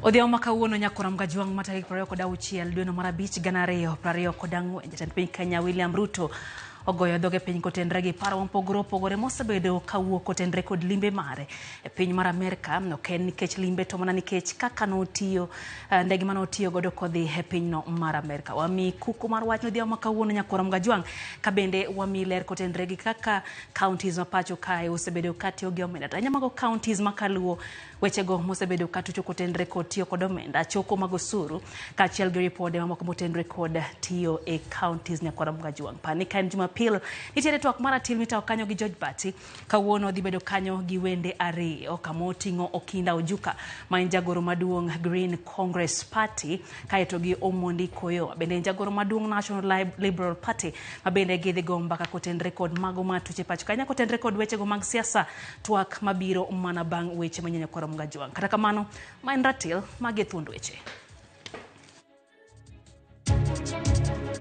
Odhiambo makawuono nyakora mgajuang matarik 26 dwe mar abich 2024 jatend piny Kenya William Ruto ogoyo dhoge piny kotenre gi paro mopogore opogore mosebedo kawuok kotenre kod limbe mare e piny mar Amerika. Ok en nikech limbe to mana nikech kaka notiyo ndege mane otiyo godo kodhi e pinyno mar Amerika. Wami kuku mar wach odhiambo makawuono nyakora mgajuang ka bende wami ler kotenre gi kaka counties mapacho kae osebedo katiyo gi omenda. Tanya mago counties makaluo wechego mosebedo katucho kotenre kod tiyo kod omenda choko magosuru kaachiel gi ripode mamoko motenre kod tiyo e counties nyakora mgajuang. Pani ka en Jumapil nitiere twak mar Atil Mitao kanyo gi George Bati kawuono dhi bedo kanyo gi wende ariyo kamoting'o Okinda Ojuka ma en jagoro maduong' Green Congress Party kaeto gi Omondi Koyo bende en jagoro maduong' National Liberal Party ma bende gidhi go mbaka kotenre kod mago matuche pacho kanya kotenre kod wechego mag siasa twak mabiro mana bang' weche manyien nyakora mgajuang. Kata kamano ma en ratil mage thuond weche.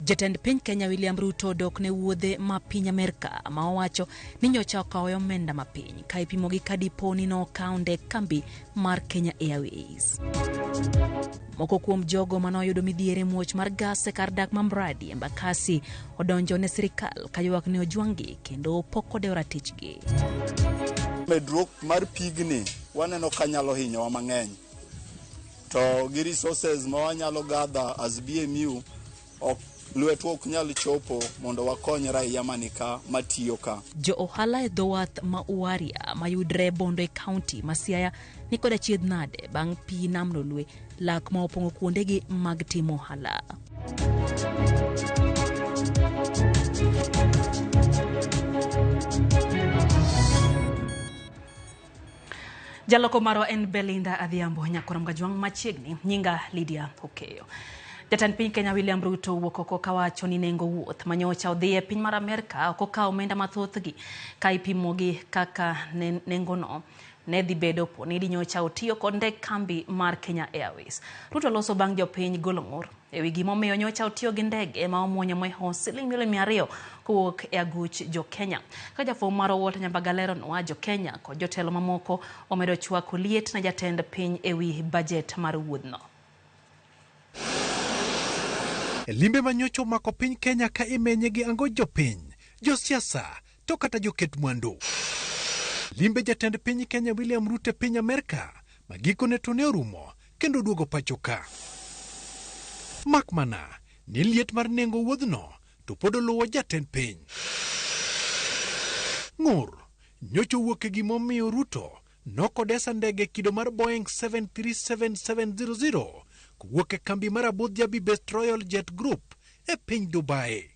Jatend piny Kenya William Ruto dok ne wuodhe ma piny Amerika ma owacho ni nyocha okawo omenda ma piny ka ipimo gi kadipo ni nokaunde kambi mar Kenya Airways. Moko kuom jogo manoyudo midhiere muoch mar gas e kar dak Mambradi Embakasi odonjo ne sirikal kayuak ne ojwang'gi kendo pok odewo ratichgi. Medruok mar pigni waneno kanyalo hinyowa mang'eny to gi resources ma wanyalo gather as BMU lwetwa ok nyal chopo mondo wakony raia manika matiyo ka. Jo ohala e dhowath ma Uaria mayudre Bondo e kaunti ma Siaya ni kod achiedh nade bang' pi nam nolwe lak ma opong'o kuondegi mag timo ohala. Jaloko marwa en Belinda Adhiambo nyakora mgajuang machiegni nyinga Lydia Okeyo. Jatend piny Kenya William Ruto wuok oko kawacho ni nengo wuoth manyocha odhi e piny mar Amerika ok okawo omenda mathothgi ka ipimo gi kaka nengono ne dhi bedo po ni nyocha otiyo kod ndek kambi mar Kenya Airways. Ruto loso bang' jopiny golo ng'ur e wi gimomiyo nyocha otiyo gi ndege ma omuonyo mohewo siling milion 200 kowuok e aguch jo Kenya. Ka jafwambo mar Walter Nyambagalero nowa jo Kenya kod jotelo mamoko omedo chwako liet na jatend piny e wi bajet mar wuodhno. Limbe manyocho mako piny Kenya ka imenye gi ango jopiny, josiasa, to kata joket mwandu. Limbe jatend piny Kenya William Ruto piny Amerika magikone to ne orumo kendo duogo pacho ka. Makmana ni liet mar nengo wuodhno to pod oluwo jatend piny. Ng'ur nyocho wuok e gimomiyo Ruto nokodesa ndege kido mar Boeing 737-700 kuwuok e kambi mar Abu Dhabi Best Royal Jet Group e piny Dubai.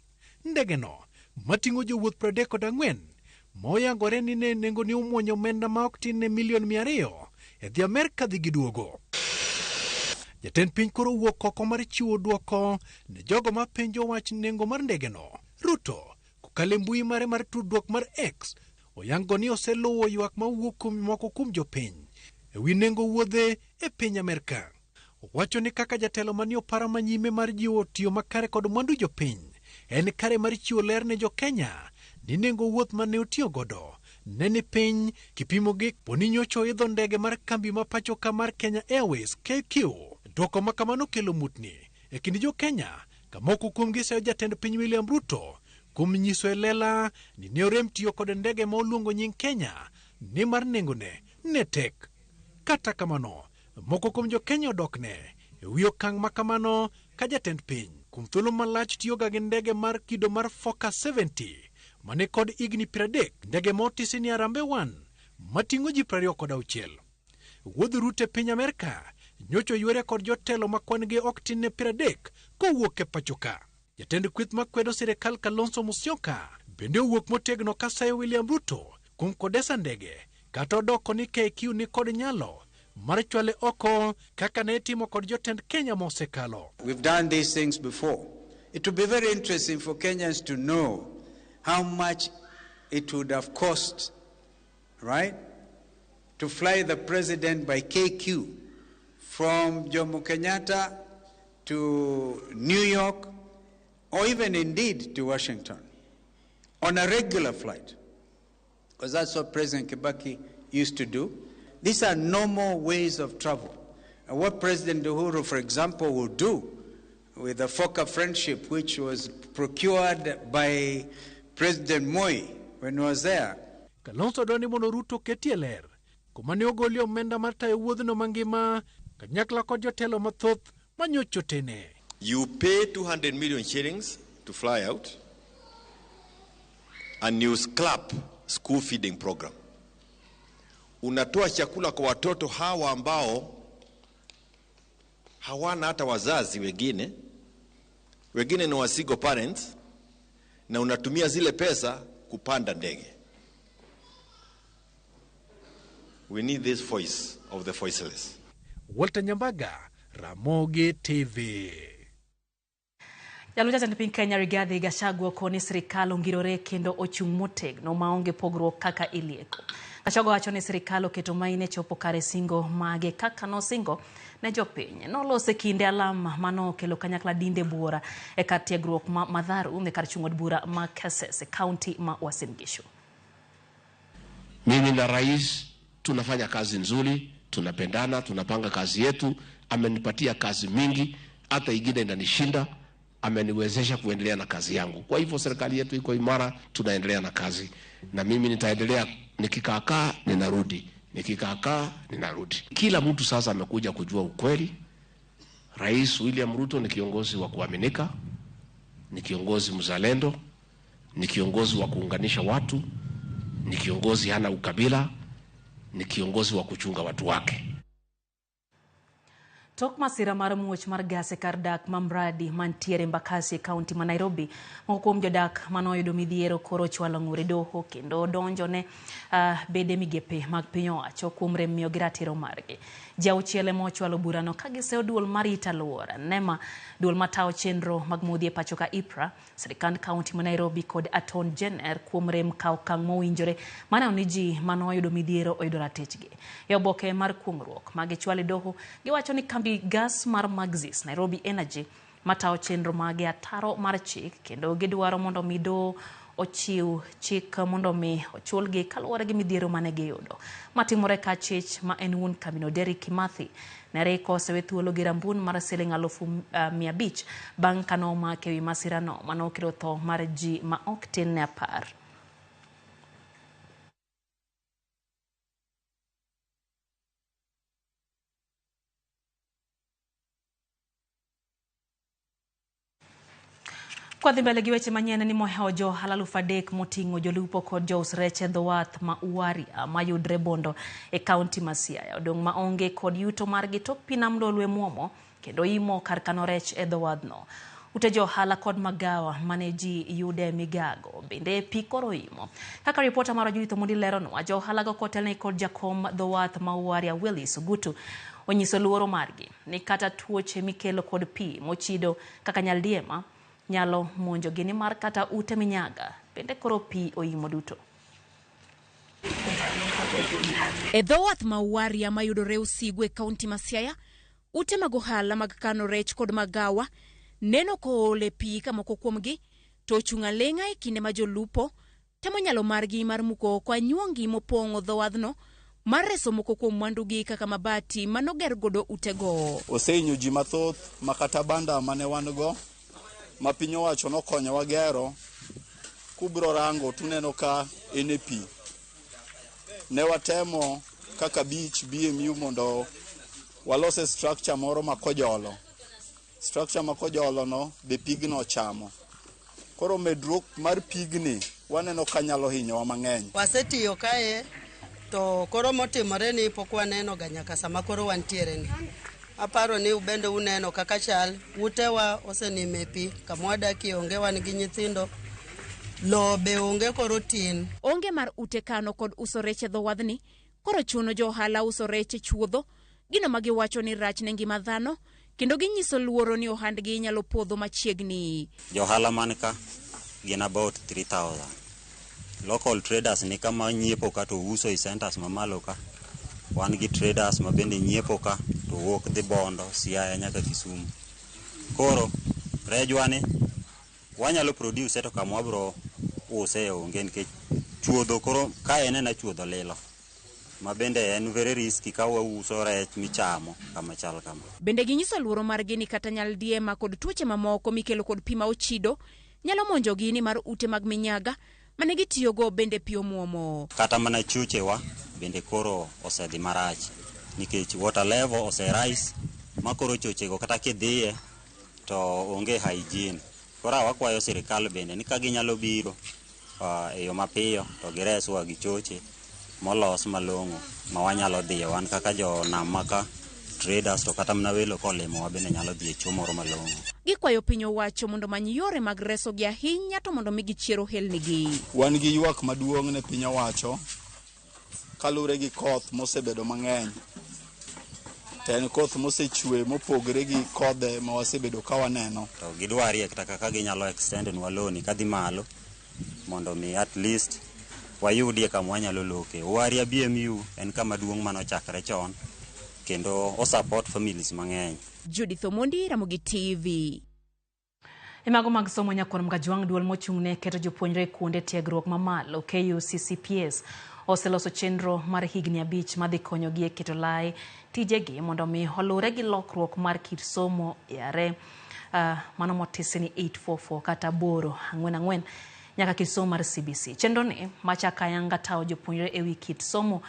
Ndegeno mating'o jowuoth 34 moyangore ni ne nengo ni omuonyo omenda ma ok tin ne milion 200 e dhi Amerika dhi giduogo. Jatend piny koro wuok oko mar chiwo duoko ne jogo ma penjo wach nengo mar ndegeno. Ruto kokale mbui mare mar tudruok mar X oyango ni oseluwo ywak ma wuok kuom moko kuom jopiny e wi nengo wuodhe e piny Amerika. Wacho ni kaka jatelo mani opara manyime mar jiwo tiyo makare kod mwandu jopiny en kare mar chiwo ler ne jo Kenya ni nengo wuoth mane otiyo godo ne ni piny kipimo gi poni nyocho idho ndege mar kambi ma pacho ka mar Kenya Airways KQ. Dwoko makamano kelo mutni e kind jo Kenya ka moko kuom giseyo jatend piny William Ruto kuom nyiso e lela ni ne orem tiyo kod ndege ma oluongo nying Kenya ni mar nengone ne tek. Kata kamano moko kuom jo Kenya odokne e wi okang' makamano ka jatend piny kuom thuolo malach tiyoga gi ndege mar kido mar Focus 70 mane kod igni 30 ndege motisi ni Arambe 1 mating'o ji 26. Wuodh Ruto e piny Amerika nyocho ywere kod jotelo makwan gi ok tin ne 30 kowuok e pacho ka. Jatend kweth makwedo sirikal Kalonzo Musyoka bende owuok motegno ka sayo William Ruto kuom kodesa ndege kata odoko ni KQ ni kod nyalo mar chwale oko kaka ne timo kod jotend Kenya mosekalo. We've done these things before. It would be very interesting for Kenyans to know how much it would have cost, right, to fly the president by KQ from Jomo Kenyatta to New York or even indeed to Washington on a regular flight, because that's what President Kibaki used to do. These are normal ways of travel. what President Uhuru, for example, will do with the FOCA friendship, which was procured by President Moi when he was there. Kalonzo dwani mondo Ruto ketie ler kumane ogolio omenda mar tayo wuodhno mangima kanyakla kod jotelo mathoth manyocho tene. You pay 200 million shillings to fly out, and you scrap school feeding program. Unatoa chakula kwa watoto hawa ambao hawana hata wazazi wengine ni wasigo parents, na unatumia zile pesa kupanda ndege. We need this voice of the voiceless. Walter Nyambaga, Ramogi TV. Jaluja piny Kenya Rigathi Gachagua koni sirikal ongirore kendo ochung' motegno maonge pogruok kaka ilieko. Gachagua wacho ni sirikal oketo maine chopo kare singo mage kaka nosingo ne jopiny. Nolose kinde alama mano kelo kanyakla dinde buora e kar tiegruok ma Madharu ne kar chung'od bura ma Kasese County ma Uasin Gishu. Mimi na rais tunafanya kazi nzuri, tunapendana, tunapanga kazi yetu. Amenipatia kazi mingi, hata ingine inanishinda. Ameniwezesha kuendelea na kazi yangu. Kwa hivyo serikali yetu iko imara, tunaendelea na kazi. Na mimi nitaendelea, nikikaakaa ninarudi, nikikaakaa ninarudi. Kila mtu sasa amekuja kujua ukweli. Rais William Ruto ni kiongozi wa kuaminika, ni kiongozi mzalendo, ni kiongozi wa kuunganisha watu, ni kiongozi hana ukabila, ni kiongozi wa kuchunga watu wake. Tok masira mar muoch mar gas e kar dak mamradi mantiere Embakasi County ma Nairobi, moko kuom jodak manoyudo midhiero koro chwalo ng'ure doho kendo donjone bede migepe mag piny owacho kuom rem miyo gi ratiro margi. Ji auchiel ema ochwalo burano ka giseo duol mar rito alwora, NEMA, duol matayo chenro mag modhi e pacho ka IPRA, sirikand County ma Nairobi kod Attorney General kuom rem kawo okang' mowinjore maneno ni ji manoyudo midhiero oyudo ratichgi. E oboke mar kuong'ruok ma gichwalo doho, giwacho ni kambi gas mar Maxis Nairobi Energy matayo chenro mage ataro mar chik kendo gidwaro mondo mi doho ochiw chik mondo mi ochulgi kaluwore gi midhiero mane giyudo. Matimore ka chich ma en wuon kambino Derrick Kimathi ne reko osewe thuolo gi rambun mar siling 500,000 bang' kano omake wi masirano manokelo tho mar ji ma ok tin ne 10. Kwa dhi mbele gi weche manyien ni mohewo jo ohala 3,000 moting'o jolupo kod jous rech e dho wath ma Uaria mayudre Bondo e kaunti ma Siaya odong' ma onge kod yuto margi tok pi nam Lolwe muomo kendo imo kar kano rech e dho wadhno. Ute jo ohala kod magawa mane ji yude migago bende pi koro imo. Kaka ripota mar Judith Omondi leronwa, jo ohala go kotelne kod jakom dho wath ma Uaria Willis Ogutu onyiso luoro margi ni kata tuoche mikelo kod pi mochido kaka nyaldiema nyalo monjo gini mar kata ute minyaga bende koro pi oimo duto. E dho wath ma Uaria mayudore Usigu e kaunti ma Siaya, ute mag ohala mag kano rech kod magawa neno ko ole pi ka moko kuomgi to chung' aleng'a e kinde ma jolupo temo nyalo margi mar muko kwa nyuongi mopong'o dho wadhno mar reso moko kuom mwandugi kaka mabati manoger godo utego. Oseinyo ji mathoth makata banda mane wan go ma piny owacho nokonyo wagero, kubro rango tuneno ka ene pi. Ne watemo kaka beach BMU mondo walose structure moro makojolo. Structure makojolo no be pigno chamo. Koro medruok mar pigni waneno kanyalo hinyowa mang'eny. Wasetiyo kae to koro motimore ni pok waneno ga nyaka sama koro wantiere ni. Aparo ni ubende uneno kaka chal, utewa osenime pi, kamwadaki onge wan gi nyithindo, lobe onge koro tin. Onge mar ute kano kod uso rech e dho wadhni, koro chuno jo ohala uso rech e chuodho, gino magiwacho ni rach ne ngima dhano, kendo ginyiso luoro ni ohandgi nyalo podho machiegni. Jo ohala man ka gin about 3,000. Local traders ni kama nyiepo ka to uso i centers mamalo ka. Wan gi traders ma bende nyiepo ka to wuok dhi Bondo, Siaya nyaka Kisumu. Koro rejwani wanyalo produce to kamwa bro use onge nikech chuodho koro ka enena chuodho lilo. mabende en very risky ka wauso rech michamo kama chal kama. Bende ginyiso luoro margi ni kata nyaldiema kod tuoche mamoko mikelo kod pi ma ochido nyalo monjogi ni mar ute mag minyaga mane gitiyogo bende pi omuomo. Kata mana chuchewa bende koro osedhi marach nikech water level rise makoro chochego kata kidhiye to onge hygiene. Koro wakwayo sirikal bende ni ka ginyalo biro e yo mapiyo to gireswa gi choche molos malong'o ma wanyalo dhiye wan kaka jo nam maka traders to kata mna welo kolemo wa bende nyalo dhiye chomoro malong'o. Gikwayo piny owacho mondo many yore mag reso gi ahinya to mondo migi chiero helnigi. Wan gi ywak maduong' ne piny owacho kalure gi koth mosebedo mang'eny. En koth mosechwe mopogre gi kodhe ma wasebedo ka waneno. To gidwarie kaka ginyalo extend nwa loni kadhi malo mondo mi at least wayudie kama wanyalo loke. Waria BMU en kama duong' mano chakre chon kendo o support families mang'eny. Judith Omondi, Ramogi TV. Imago mag somo nyakon mga juang duol mochung'ne keto jopuonjre kuonde tiegruok mamalo KUCCPS oseloso chenro mar higni 5 madhi konyogi e keto lai tijegi mondo mi olure gi lokruok mar kit somo yare mano motisi ni 844 kata boro 44 nyaka kit somo mar CBC. Chenro ni machaka yanga tao jopuonjre ewi kit somo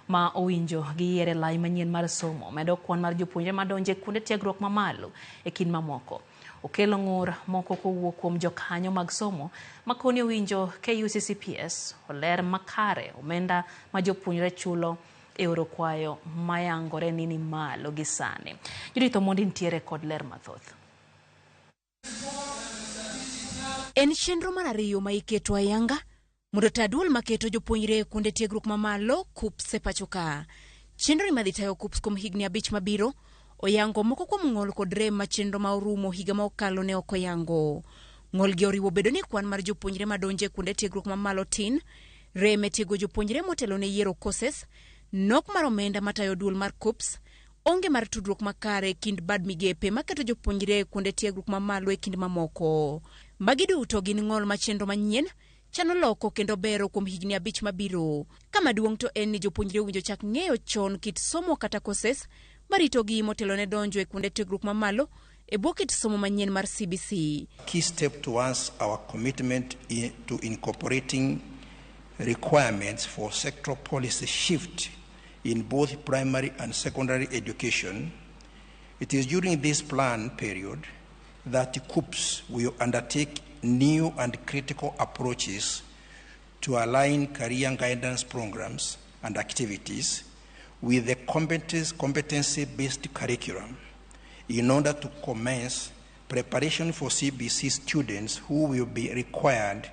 ma owinjo gi yere lai manyien mar somo medo kwan mar jopuonjre madonje kuonde tiegruok mamalo e kin mamoko. Okelo ng'ur moko kowuok kuom jokanyo mag somo makoni owinjo KUCCPS oler makare omenda ma jopuonjre chulo e oro kwayo mayangore ni malo gi sani. Judith Omondi ntiere kod ler mathoth. En chenro mar ariyo ma iketo ayanga mondo taduol maketo jopuonjre kuonde tiegruok mamalo KUCCPS e pacho ka. Chenro ni madhi tayo KUCCPS kuom higni 5 mabiro oyango moko kuom ng'ol kod rem ma chenro ma orumo higa ma okalo ne ok oyango. Ng'ol gi oriwo bedo ni kwan mar jopuonjre madonje kuonde tiegruok mamalo tin, rem e tiego jopuonjre motelo ne yiero courses, nok mar omenda matayo duol mar KUCCPS, onge mar tudruok makare kind bad migepe maketo jopuonjre kuonde tiegruok mamalo e kind mamoko. Magi duto gin ng'ol ma chenro manyien chano loko kendo bero kuom higni 5 mabiro. Kama duong' to en ni jopuonjre winjo chak ng'eyo chon kit somo kata courses marito gi motelo ne donjo e kuonde tiegruok mamalo e bwo kit somo manyien mar CBC. Key step towards our commitment to incorporating requirements for sectoral policy shift in both primary and secondary education. It is during this plan period that KUCCPS will undertake new and critical approaches to align career guidance programs and activities with the competency-based curriculum in order to commence preparation for CBC students who will be required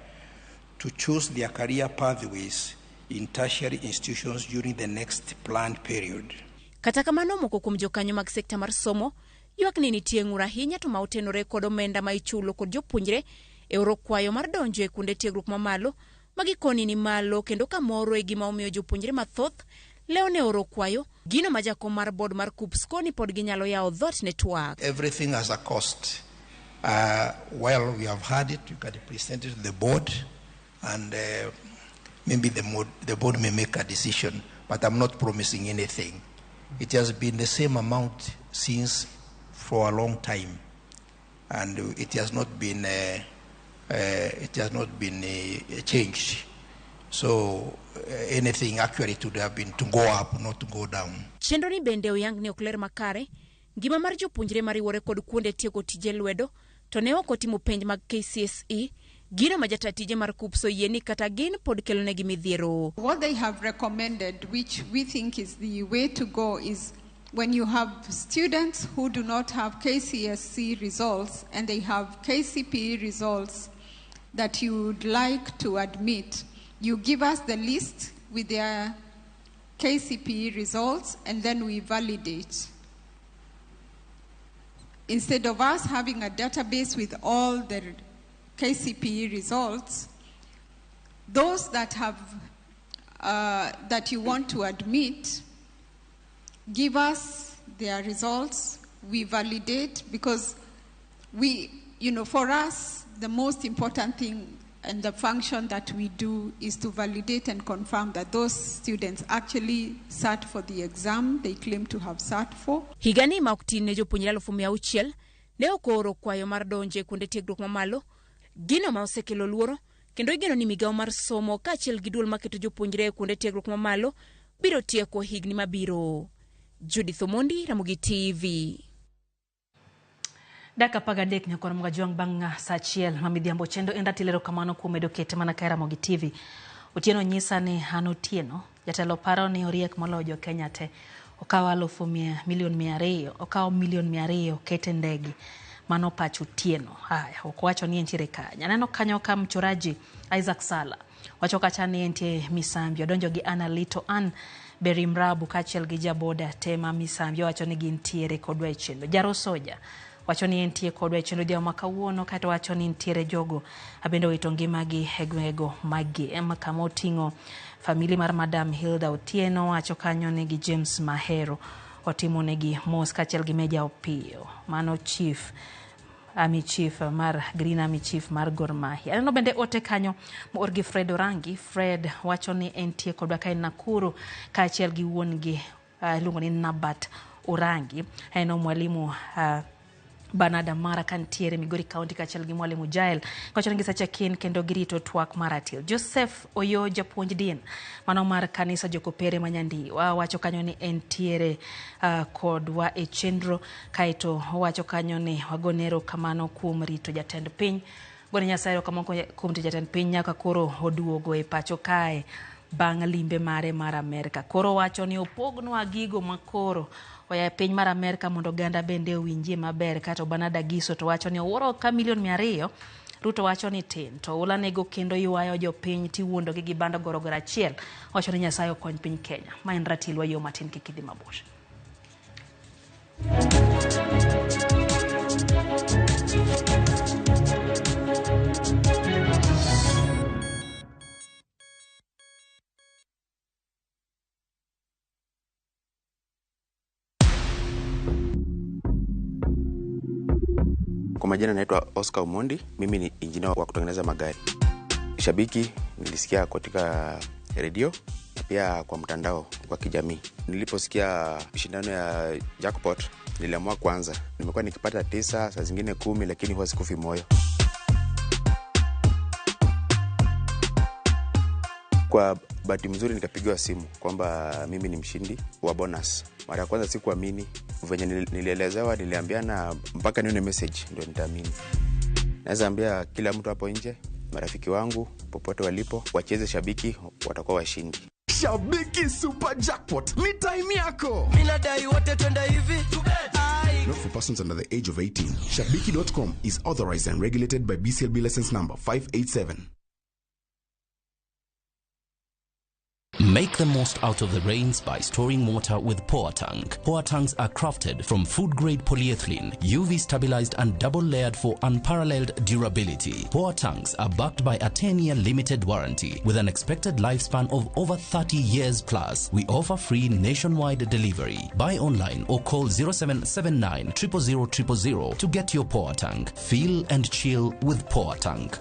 to choose their career pathways in tertiary institutions during the next planned period. Kata kamano moko kuom jokanyo mag sekta mar somo ywak ni nitie ng'ur ahinya to ma otenore kod omenda ma ichulo kod jopuonjre e oro kwayo mar donjo e kuonde tiegruok mamalo magikoni ni malo kendo kamoro e gima omiyo jopuonjre mathoth leone oro kwayo gino ma jakom mar board mar KUCCPS koni pod ginyalo yawo dhot network. Everything has a cost. Well, we have had it. You can present it to the board and maybe the board may make a decision, but I'm not promising anything. It has been the same amount since for a long time, and it has not been changed. So anything actually would have been to go up, not to go down. Chenro ni bende oyang ni okler makare ngima mar jopuonjre mariwore kod kuonde tiego tije lwedo to ne ok otimo penj mag KCSE gino ma jatatije mar KUCCPS oyie kata gin pod kelonegi midhiero. What they have recommended, which we think is the way to go, is when you have students who do not have KCSE results and they have KCPE results that you would like to admit, you give us the list with their KCPE results and then we validate. Instead of us having a database with all the KCPE results, those that have that you want to admit, give us their results, we validate, because we, for us, the most important thing And the function that we do is to validate and confirm that those students actually sat for the exam they claim to have sat for. Higani mauktin ne jopuonjre 600,000 ne okoro kwayo mar donje kuonde tiegruok mamalo, gino ma osekelo luoro, kendo igeno ni migawo mar somo kaachiel gi duol maketo jopuonjre kuonde tiegruok mamalo biro tieko higni mabiro. Judith Omondi, Ramogi TV. Daka pagadek nyakoro mga juang bang sachiel mamidhiambo chendo enda tilero kamano kuom medo kete mana kae Ramogi TV. Otieno nyisa ni hano Otieno jatelo paro ni oriek moloyo Kenya te. Okawa milion 200, okawa milion 200 kete ndege. Mano pacho Otieno. Haya, okwacho ni entiere kanya. Neno kanyo ka mchoraji Isaac Sala. Wacho kacha ni entiere Misambio. Donjo gi Ana Lito An Berimrabu kaachiel gi jaboda tema Misambio wacho ni gintiere kodwa chendo. Jaro Soja wacho ni entie kodwa chendo dia makawuono kato wacho ni entiere jogo abende wito ngimagi egwego magi kama oting'o famili mar Madam Hilda Otieno wacho kanyo ni gi James Mahero otimo negi mos kaachiel gi Meja Opio mano chief Army Chief mar Green Army Chief mar Gor Mahia. Aneno bende ote kanyo morgi Fred Orangi. Fred wacho ni entie kodwa kae Nakuru kaachiel gi wuon gi luongo ni Nabat Orangi. Eno mwalimu Banada Mara kantiere Migori County kaachiel gi mwalimu Jael. Wacho ni sacha kin kendo girito twak maratil. Joseph Oyo japuonj din mano mar kanisa Jokopere Manyandi wacho kanyo ni entiere kodwa e chenro kaito wacho kanyo ni wagonero kamano kuom rito jatend piny. Gone Nyasaye kamano kuom rito jatend piny nyaka koro oduogo e pacho kae bang' limbe mare mar Amerika. Koro wacho ni opognwa gigo makoro oya piny mar Amerika mondo ganda bende owinjie maber. Kato Banada Giso to wacho ni owuoro ka milion 200. Ruto wacho ni tin to ulanego kendo yuayo jopiny tiwuondo gi bando gorogoro achiel. Wacho ni Nyasaye okony piny Kenya. Ma en ratilwa yo matin kikidhi mabusha. Kwa majina naitwa Oscar Omondi, mimi ni engineer wa kutengeneza magari. Shabiki nilisikia katika radio na pia kwa mtandao kwa kijamii. Niliposikia shindano ya jackpot niliamua kwanza. Nimekuwa nikipata 9, saa zingine 10 lakini huwa sikufi moyo. Kwa bahati mzuri nikapigiwa simu kwamba mimi ni mshindi wa bonus. Mara ya kwanza sikuamini, venye nilielezewa niliambiana mpaka nione message ndio nitaamini. Naweza ambia kila mtu hapo nje, marafiki wangu popote walipo, wacheze Shabiki, watakuwa washindi. Shabiki Super Jackpot, ni time yako. Minadai wote twenda hivi. Not for persons under the age of 18. Shabiki.com is authorized and regulated by BCLB license number 587. Make the most out of the rains by storing water with Power Tank. Power Tanks are crafted from food-grade polyethylene, UV stabilized and double-layered for unparalleled durability. Power Tanks are backed by a 10-year limited warranty with an expected lifespan of over 30 years plus. We offer free nationwide delivery. Buy online or call 0779 000 000 to get your Power Tank. Feel and chill with Power Tank.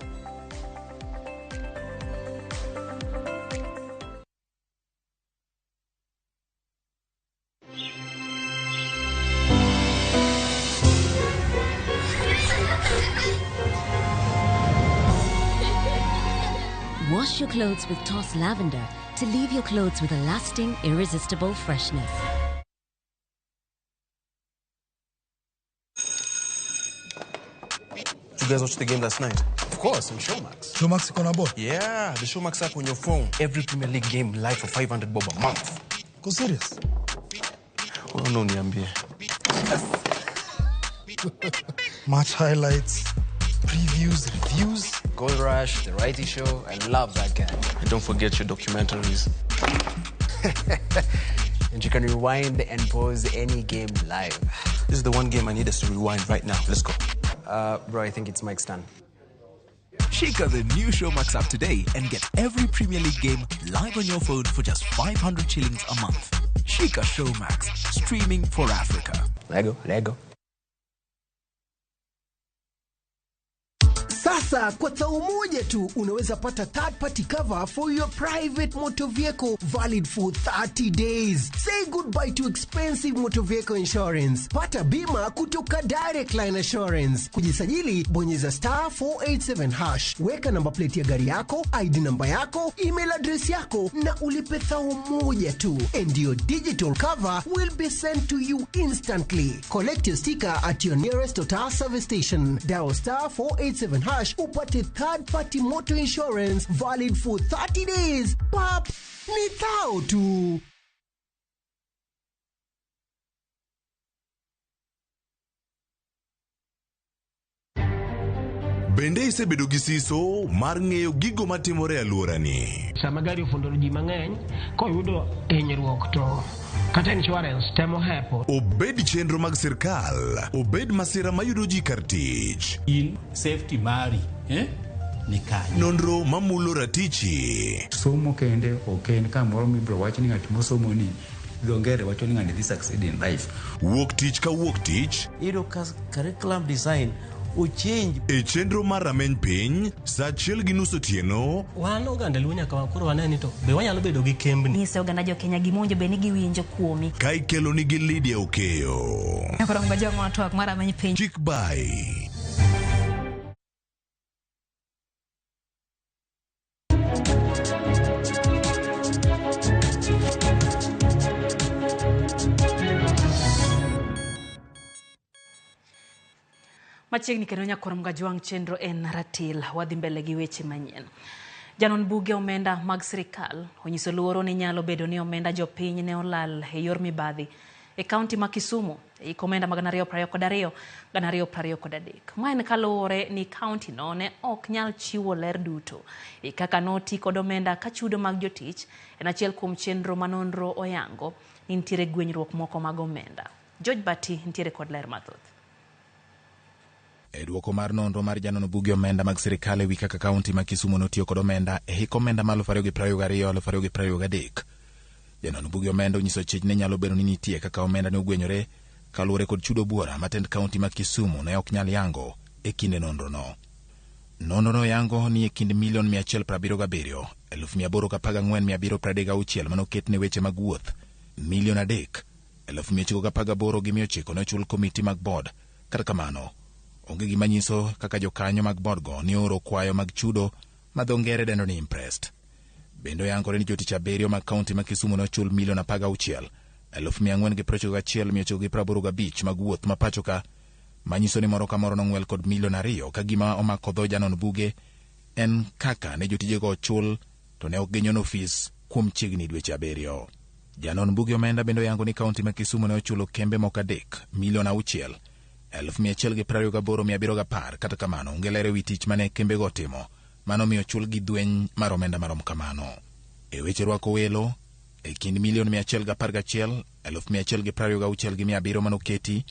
Wash your clothes with Toss Lavender to leave your clothes with a lasting, irresistible freshness. Did you guys watch the game last night? Of course, on Showmax. Showmax is on board? Yeah, the Showmax app on your phone. Every Premier League game live for 500 bob a month. Go serious? Oh, no, niambie. Match highlights, previews, reviews. Gold Rush, The Righty Show. I love that guy. And don't forget your documentaries. And you can rewind and pause any game live. This is the one game I need us to rewind right now. Let's go. Bro, I think it's Mike's turn. Shika the new Showmax app today and get every Premier League game live on your phone for just 500 shillings a month. Shika Showmax, streaming for Africa. Lego. Sasa kwa thao moja tu unaweza pata third party cover for your private motor vehicle valid for 30 days. Say goodbye to expensive motor vehicle insurance. Pata bima kutoka Direct Line Assurance. Kujisajili bonyeza *487#. Weka namba plate ya gari yako, ID namba yako, email address yako na ulipe thao moja tu. And your digital cover will be sent to you instantly. Collect your sticker at your nearest Total service station. Dial *487# upate third party motor insurance valid for 30 days. Pap, ni thao tu. Bende isebedo gi siso mar ng'eyo gigo matimore e alworani. Sama gari ofundo ji mang'eny koyudo hinyruok to kata insurance temo hepo. Obed chenro mag sirkal, obed masira mayudo ji kar tich. Safety mari, ni kanyo. Nonro mamulo ratichi. Somo kende oken kamoro mibro wach ni ng'at mosomo ni dongere wacho ni ng'ani this succeed in life. Wuok tich ka wuok tich. Iro curriculum design uchenj e chenro mar rameny piny saa 1:30 otieno. Wan oganda luo nyaka wakoro waneni to be wanyalo bedo gi kembni. Nise oganda jo Kenya gimonjo be nigi winjo kuomi. Ka ikelo nigi Lydia Okeyo. Koro ngoja ng'ato mar rameny piny. Chik bye. Machiegni kendo nyakoro mgajwang' chenro en ratil wadhi mbele gi weche manyien. Janon buge omenda mag sirikal onyiso luoro ni nyalo bedo ni omenda jopiny ne olal e yor mibadhi e kaunti ma Kisumu e omenda mag 2022 2023. Ma en kaluwore ni kaunti no ne ok nyal chiwo ler duto e kaka noti kod omenda ka chudo mag jotich en achiel kuom chenro manonro oyango ni nitiere gwenyruok moko mag omenda. George Bati nitiere kod ler mathoth. E duoko mar nonro mar janon buge omenda mag sirikal ewi kaka kaunti ma Kisumu notiyo kod omenda e hik omenda ma 2022-2023. Janon buge omenda onyiso chich ne nyalo bedo ni nitie kaka omenda ne ogwenyore kaluwore kod chudo buora matend kaunti ma Kisumu ne ok nyal yango e kinde nonro no. Nonro no yango ni e kind $177,814,736 manoket ne weche mag wuoth, $3,918,909 nochul komiti mag board. Kata kamano, onge gima nyiso kaka jokanyo mag board go ni oro kwayo mag chudo ma dho ngere dendo ni impressed. Bendo yangore ni jotich abiriyo mag kaunti ma Kisumu nochul $16,491,985 mag wuoth ma pachoka, manyiso ni moro ka moro nong'wel kod $2,000,000 ka gima omako dho janon buge en kaka ne jotijego chul to ne ok genyon ofis kuom chiegni dweche abiriyo. Janon buge omenda bendo yango ni kaunti ma Kisumu ne ochulo kembe moko adek $6,128,710. Kata kamano onge ler ewi tich mane kembego otimo mano miyo chul gi dweny mar omenda marom kamano. E weche rwako welo, e kind $111,126,700 manoketi,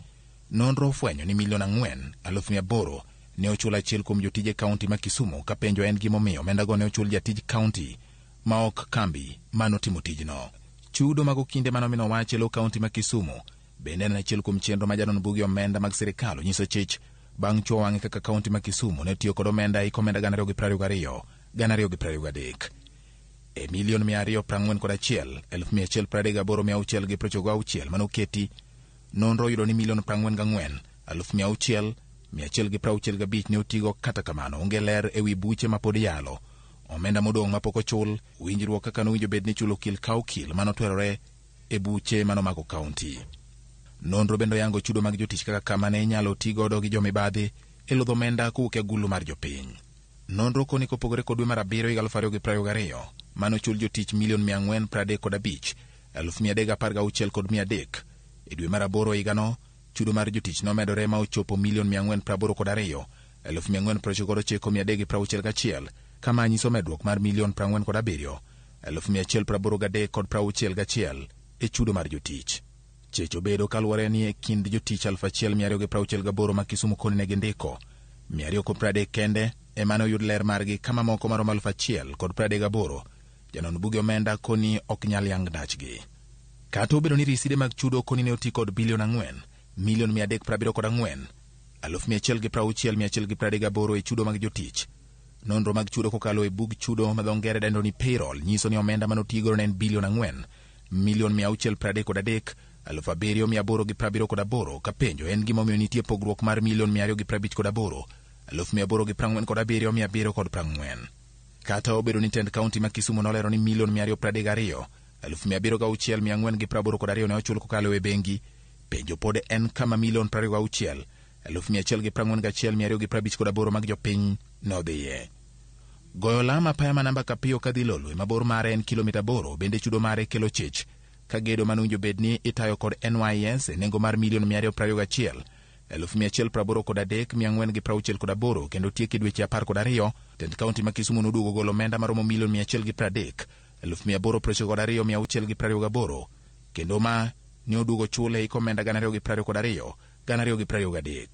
nonro ofwenyo ni $4,800,000 ne ochul achiel kuom jotije kaunti ma Kisumu ka penjo en gimomiyo omendago ne ochul jatij kaunti ma ok kambi manotimo tijno. Chudo mag okinde manomino wach e lo kaunti ma Kisumu bende en achiel kuom chenro ma janon buge omenda mag sirikal onyiso chich bang' chuo wang'e kaka kaunti ma Kisumu ne tiyo kod omenda hik omenda 2022-2023. E $141,138,696 manoketi, nonro oyudo ni $44,600,665 ne otigo. Kata kamano onge ler ewi buche ma pod yalo, omenda modong' ma pok ochul, winjruok kaka nowinjo bed ni chulo kil ka okil manotwerore e buche manomako kaunti. Nonro bendo yango chudo mag jotich kaka kama ne inyalo tigodo gi jomibadhi e lodho omenda kowuok e agulu mar jopiny. Nonro koni kopogore kod dwe mar 7 2022 manochul jotich $435,316,300. E dwe mar 8 higano, chudo mar jotich nomedore ma ochopo $482,499,361, kama nyiso medruok mar $47,183,161 e chudo mar jotich. Checho bedo kaluwore ni e kind jotich 1,268 ma Kisumu koni ne gindiko, 230 kende emane oyud ler margi kama moko maromo 1,038 janon buge omenda koni ok nyal yang dachgi. Kata obedo ni riside mag chudo koni ne oti kod $4,374,000 1,168 e chudo mag jotich. Nonro mag chudo kokalo e bug chudo ma dho ngere dendo ni payroll nyiso ni omenda manotigo ne en $4,633,778 ka penjo en gimomiyo nitie pogruok mar $258,847,740. Kata obedo ni tend kaunti ma Kisumu nolero ni $232,686,482 ne ochul kokalo e bengi, penjo pod en kama $26,141,258 mag jopiny nodhiye. Goyo lama apaya ma namba Kapiyo kadhi Lolo mabor mare en kilomita 8 bende chudo mare kelo chich ka gedo manunjo bedni itayo kod NYS nengo mar $121,183,468 kendo tieki dweche 12. Tend kaunti ma Kisumu noduogo golo omenda maromo $130,192,628 kendo ma ne oduogo chule iko omenda 2022,2023.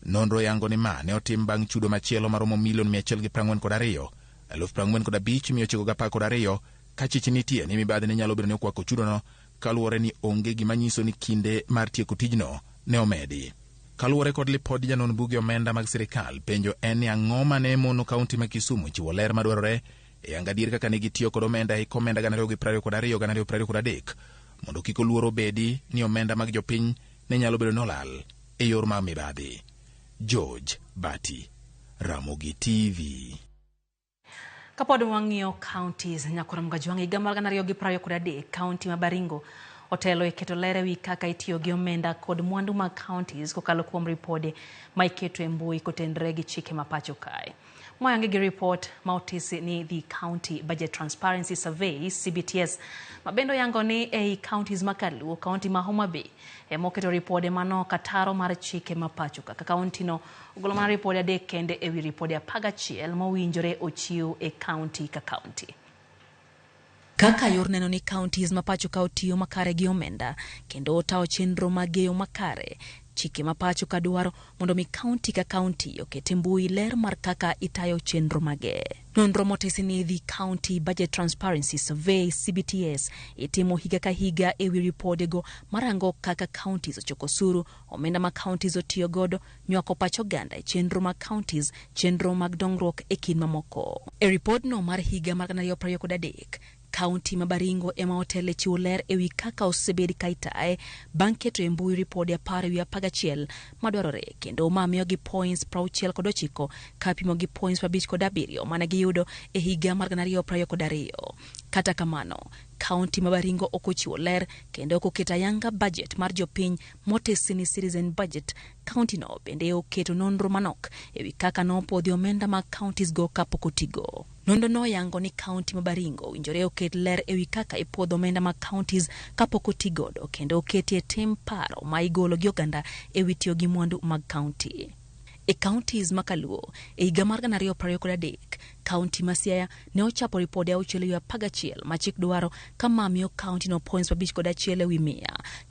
Nonro yango ni ma ne otim bang' chudo machielo maromo $142,045,912 ka chich nitie ni mibadhi ne nyalo bedo ni okwako chudono kaluwore ni onge gima nyiso ni kinde mar tieko tijno ne omedi. Kaluwore kod lipod janon buge omenda mag sirikal, penjo en ni ang'o mane mono kaunti ma Kisumu chiwo ler madwarore e angadier kaka ne gitiyo kod omenda iko omenda 2022,2023 mondo kik oluoro bedi ni omenda mag jopiny ne nyalo bedo nolal e yor mar mibadhi. George Bati, Ramogi TV. Kapod wang'iyo counties nyakoram gajwang' higa mar 2023 kaunti ma Baringo otelo iketo ler ewi kaka itiyo gi omenda kod mwandu mag counties kokalo kuom ripode ma iketo e mbui kotenre gi chike ma pacho kae. Moyangi gi report ma otisi ni the County Budget Transparency Survey CBTS mabendo yango ni ei counties makaluo county ma Homa Bay moketo ripode mano kataro mar chike ma pacho kaka county no ogolo mana ripode 3 kende ewi ripode 11 mowinjore ochiw e county ka county. Kaka yor neno ni counties mapacho ka otiyo makare gi omenda kendo otao chenro mageyo makare, chike mapacho ka dwaro mondo mi county ka county okete mbui ler mar kaka itayo chenro mage. Nonro motisi ni the County Budget Transparency Survey CBTS itimo higa ka higa ewi ripodego marango kaka counties ochoko suru, omenda ma counties otiyo godo, nywako pacho ganda e chenro ma counties, chenro mag dongruok e kin mamoko. E ripod no mar higa mar 2023 County ma Baringo ema otele chiwo ler ewi kaka osebedi kaitae bang' keto e mbui ripode 10 madwarore kendo mamiyo gi points 69 kapimo gi points 57 mana giyudo e higa mar 2022. Kata kamano, County ma Baringo okochiwo ler kendo okoketa yanga budget mar jopiny motisi ni citizen budget. County no bende oketo nonro manok ewi kaka nopodhi omenda ma counties go kapok otigo. Nonro no yango ni County ma Baringo winjore oket ler ewi kaka ipodho omenda ma counties kapok otigodo kendo oketi e tim paro ma igolo gi oganda ewi tiyo gi mwandu mag county. E counties makaluo, e higa mar 2023, County ma Siaya ne ochapo ripode 611 ma chik dwaro kama miyo county no points 51 ewi 100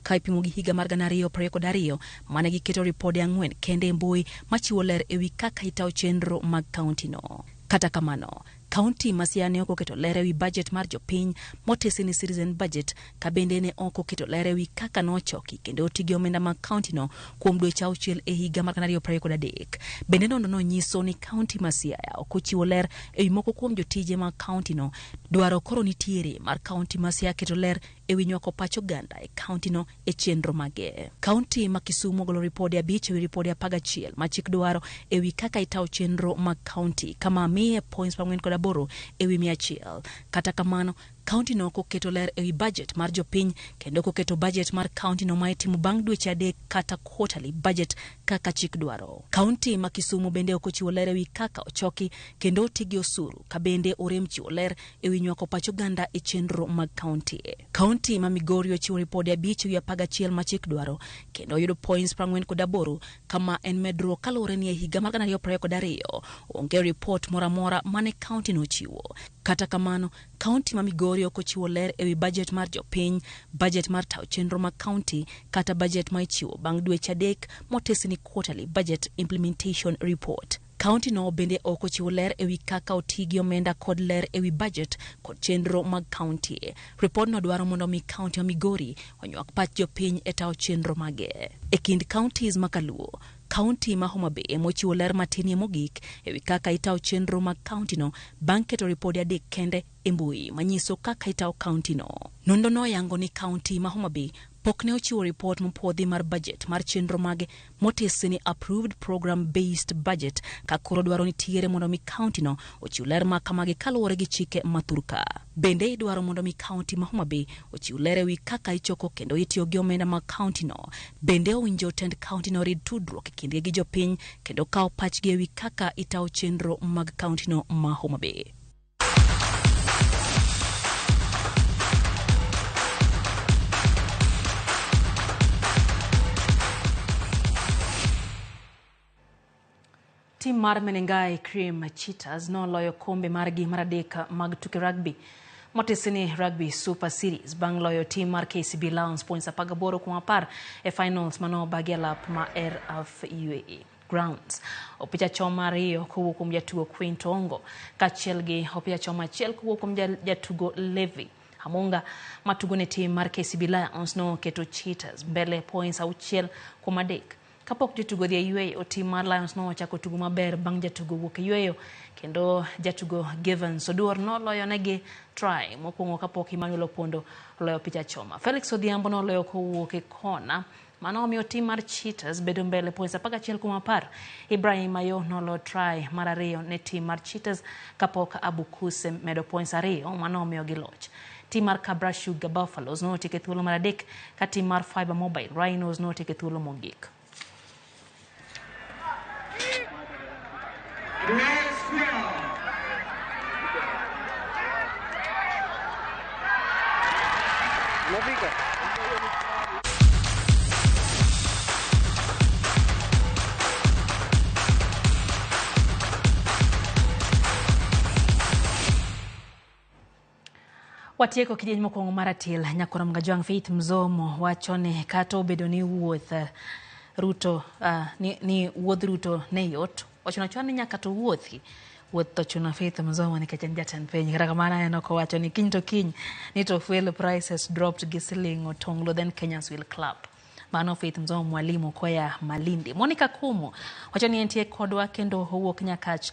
ka ipimo gi higa mar 2022 mane giketo ripode 4 kende mbui machiwo ler ewi kaka itayo chenro mag county no. Kata kamano, County ma Siaya ne oketo ler ewi budget mar jopiny motisi ni citizen budget ka bende ne oketo ler ewi kaka nochoki kendo otigi omenda mag county no kuom dweche 6 e higa mar 2023. Bende no nyiso ni County ma Siaya okochiwo ler ewi moko kuom jotije mag county no. Dwaro koro nitiere mar County ma Siaya keto ler ewi nywako pacho ganda e county no e chenro mage. County ma Kisumu ogolo ripode 5 ewi ripode 11 ma chik dwaro ewi kaka itayo chenro mag county kama miye points 48 ewi 100. Kata kamano, county no koketo ler ewi budget mar jopiny kendo koketo budget mar county no maitimo bang' dweche 3 kata quarterly budget kaka chik dwaro. County ma Kisumu bende okochiwo ler ewi kaka ochoki kendo otigi osuru ka bende orem chiwo ler ewi nywako pacho ganda e chenro mag county. County ma Migori ochiwo ripode 5 ewi 11 ma chik dwaro kendo oyudo points 48 kama en medruok kaluwore ni e higa mar 2022 onge report moramora mane county no chiwo. Kata kamano, County ma Migori okochiwo ler ewi budget mar jopiny, budget mar tayo chenro mag county kata budget ma ichiwo bang' dweche 3 motisi ni quarterly budget implementation report. County no bende oko chiwo ler ewi kaka otigi omenda kod ler ewi budget kod chenro mag county. Report no dwaro mondo mi county wa Migori onywak pach jopiny e tawo chenro mage. E kind counties makaluo, County ma Homa Bay mochiwo ler matinie mogik ewi kaka itawo chenro mag county no bang' keto ripode adek kende e mbui manyiso kaka itawo county no. Nondo no yango ni county ma Homa Bay pok ne ochiwo report mopodhi mar budget mar chenro mage motisi ni approved program based budget ka koro dwaro ni tiere mondo mi county no ochiw ler ma kamage kaluwore gi chike mathurka. Bende dwaro mondo mi county ma Homa Bay ochiw ler ewi kaka ichoko kendo itiyo gi omenda mag county no. Bende owinjo tend county no rid tudruok e kindgi gi jopiny kendo kawo pachgi ewi kaka itawo chenro mag county no ma Homa Bay. Team mar Menengai Cream Cheetahs no loyo kombe margi maradeka mag tuke rugby. Motisini Rugby Super Series bang loyo team mar KCB Lions points 18 kuom 10 e finals mano bagia lap ma of UAE grounds. Opicha choma Rio kowuok kuom jatugo Queen Tongo kachiel gi opicha choma achiel kowuok kuom jatugo Levi Hamonga. Matugo ne team mar KCB Lions no keto Cheetahs mbele points 6 kuom 3. Kapok jatugo dhie yueyo, team mar Lions no chako tugo maber bang' jatugo wuok yueyo kendo jatugo Givens Oduor no loyo negi try mokwongo kapok Emmanuel Opondo loyo picha choma. Felix Odhiambo no loyo kowuok e kona mano omiyo team mar Cheetahs bedo mbele points 11 kuom 10. Ibrahim Ayo no loyo try mar 2 ne team mar Cheetahs kapok Abukuse medo points 2 mano omiyo giloch. Team mar Cabra Sugar Buffaloes no tike thuolo mar 3 ka team mar Fiber Mobile Rhinos no tike thuolo mogik. Watieko kidieny mokwongo maratil nyakora Mgajwang' Faith Mzomo wachone kato bedo ni wuoth Ruto ni wuodh Ruto ne yot wachona chwan ni nyaka to wuothi wuoth to chuna Faith Mzomo nikech en jatend piny kata kamano en ok owacho ni kiny to kiny ni to fuel prices dropped gi siling otonglo then Kenyans will clap. Mano Faith Mzomo mwalimu koya Malindi. Monica Kumu wacho ni entie kodwa kendo owuok Nyakach.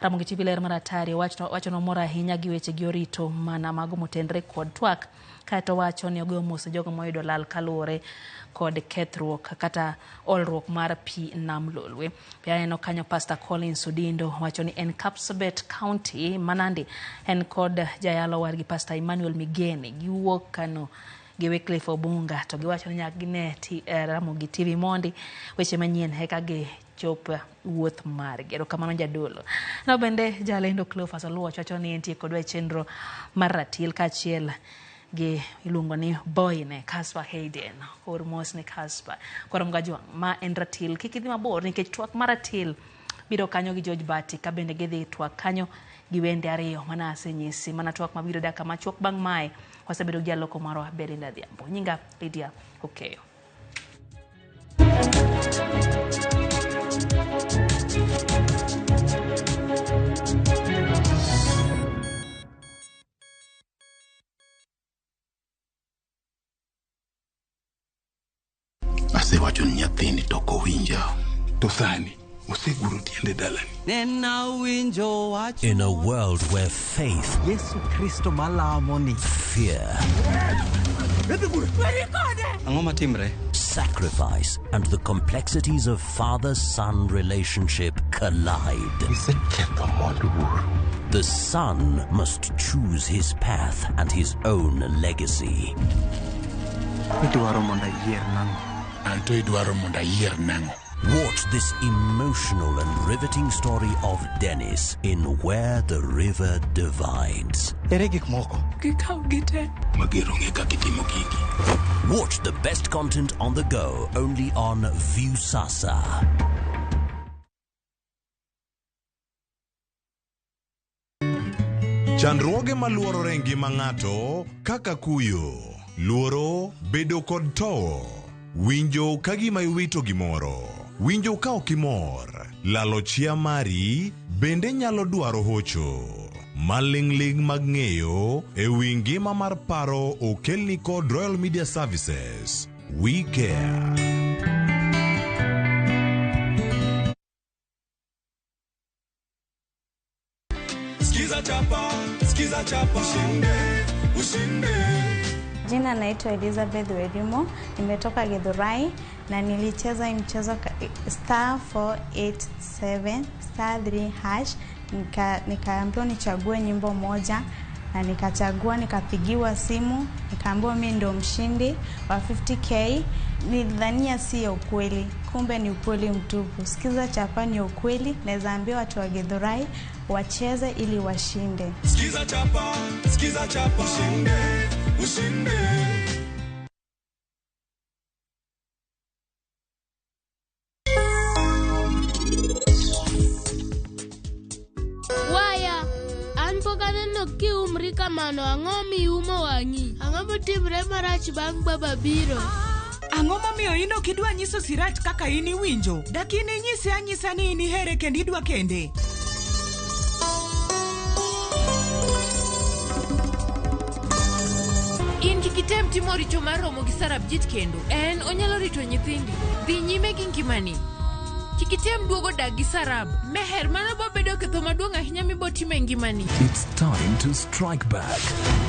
Ramogi TV ler maratari wacho no mora ahinya gi weche gi orito mana mago motendre kod twak kato wacho ni ogoyo mos jogo moyudo lal kaluore kod kethruok kata olruok mar pi nam Lolwe. Pia eno kanyo Pastor Collins Udindo wacho ni en Kapsabet County Manandi en kod jayalo wargi Pastor Emmanuel Migeni giwuok kano gi Wycliffe Obunga to giwacho ni nyak gine Ramogi TV mondi weche manyien heka gi chopa wuoth margi. Erokamano jadolo. Na bende jalendo Cleophas Oluoch wacho ni entie kodwa chenro mar ratil kachiel gi iluongo ni Boyne Kaspa Hayden or mos ne Kaspa koro Mgajwang' ma en ratil kikidhi mabor nikech twak mar ratil biro kanyo gi George Bati ka bende gidhi twak kanyo gi wende ariyo mana asenyisi mana twak mabiro daka machuok bang' mae wasebedo gi jaloko marwa Belinda Dhiambo. Nyinga Lydia Okeyo. Asewacho ni nyathini toko winja to sani oseguro tiende dalani. In a world where faith, Yesu Kristo malamoni, fear, sacrifice, and the complexities of father-son relationship collide. The son must choose his path and his own legacy. Watch this emotional and riveting story of Dennis in Where the River Divides. Watch the best content on the go only on Viusasa. Chandruoge maluoro rengi mang'ato kaka kuyo, luoro, bedo kod towo. Winjo kagima iwito gimoro. Winjo ka ok imor. Lalo chia mari bende nyalo dwaro hocho. Maling'ling mag ng'eyo e wi ngima mar paro okelni kod Royal Media Services. We care. Skiza chapa, ushinde. Jina naitwa Elizabeth Wedimo, nimetoka Githurai na nilicheza mchezo star 487 star 3 hash, nikaambiwa nichague nyimbo moja na nikachagua, nikapigiwa simu, nikaambiwa mimi ndo mshindi wa 50k. Nilidhania si ukweli, kumbe ni ukweli mtupu. Skiza chapa ni ukweli, naweza ambia watu wa Githurai wacheze ili washinde. Skiza chapa, ushinde. Waya, an pokane no ki umri kamano, ang'o miumo wang'i? Ang'o motimre marach bang' baba biro? Ang'o momiyo ino kidwa nyiso Sirach kaka ini winjo? Dakini nyise anyisa ni ini here kendi idwa kende. In kikitem timo richo mar romo gi Sarabjit kendo, en onyalo rito nyithindi. Dhi nyime gi ngimani. Kikitem duogo dag gi Sarab, meher mana bo bedo ketho maduong' ahinya mibotime ngimani. It's time to strike back.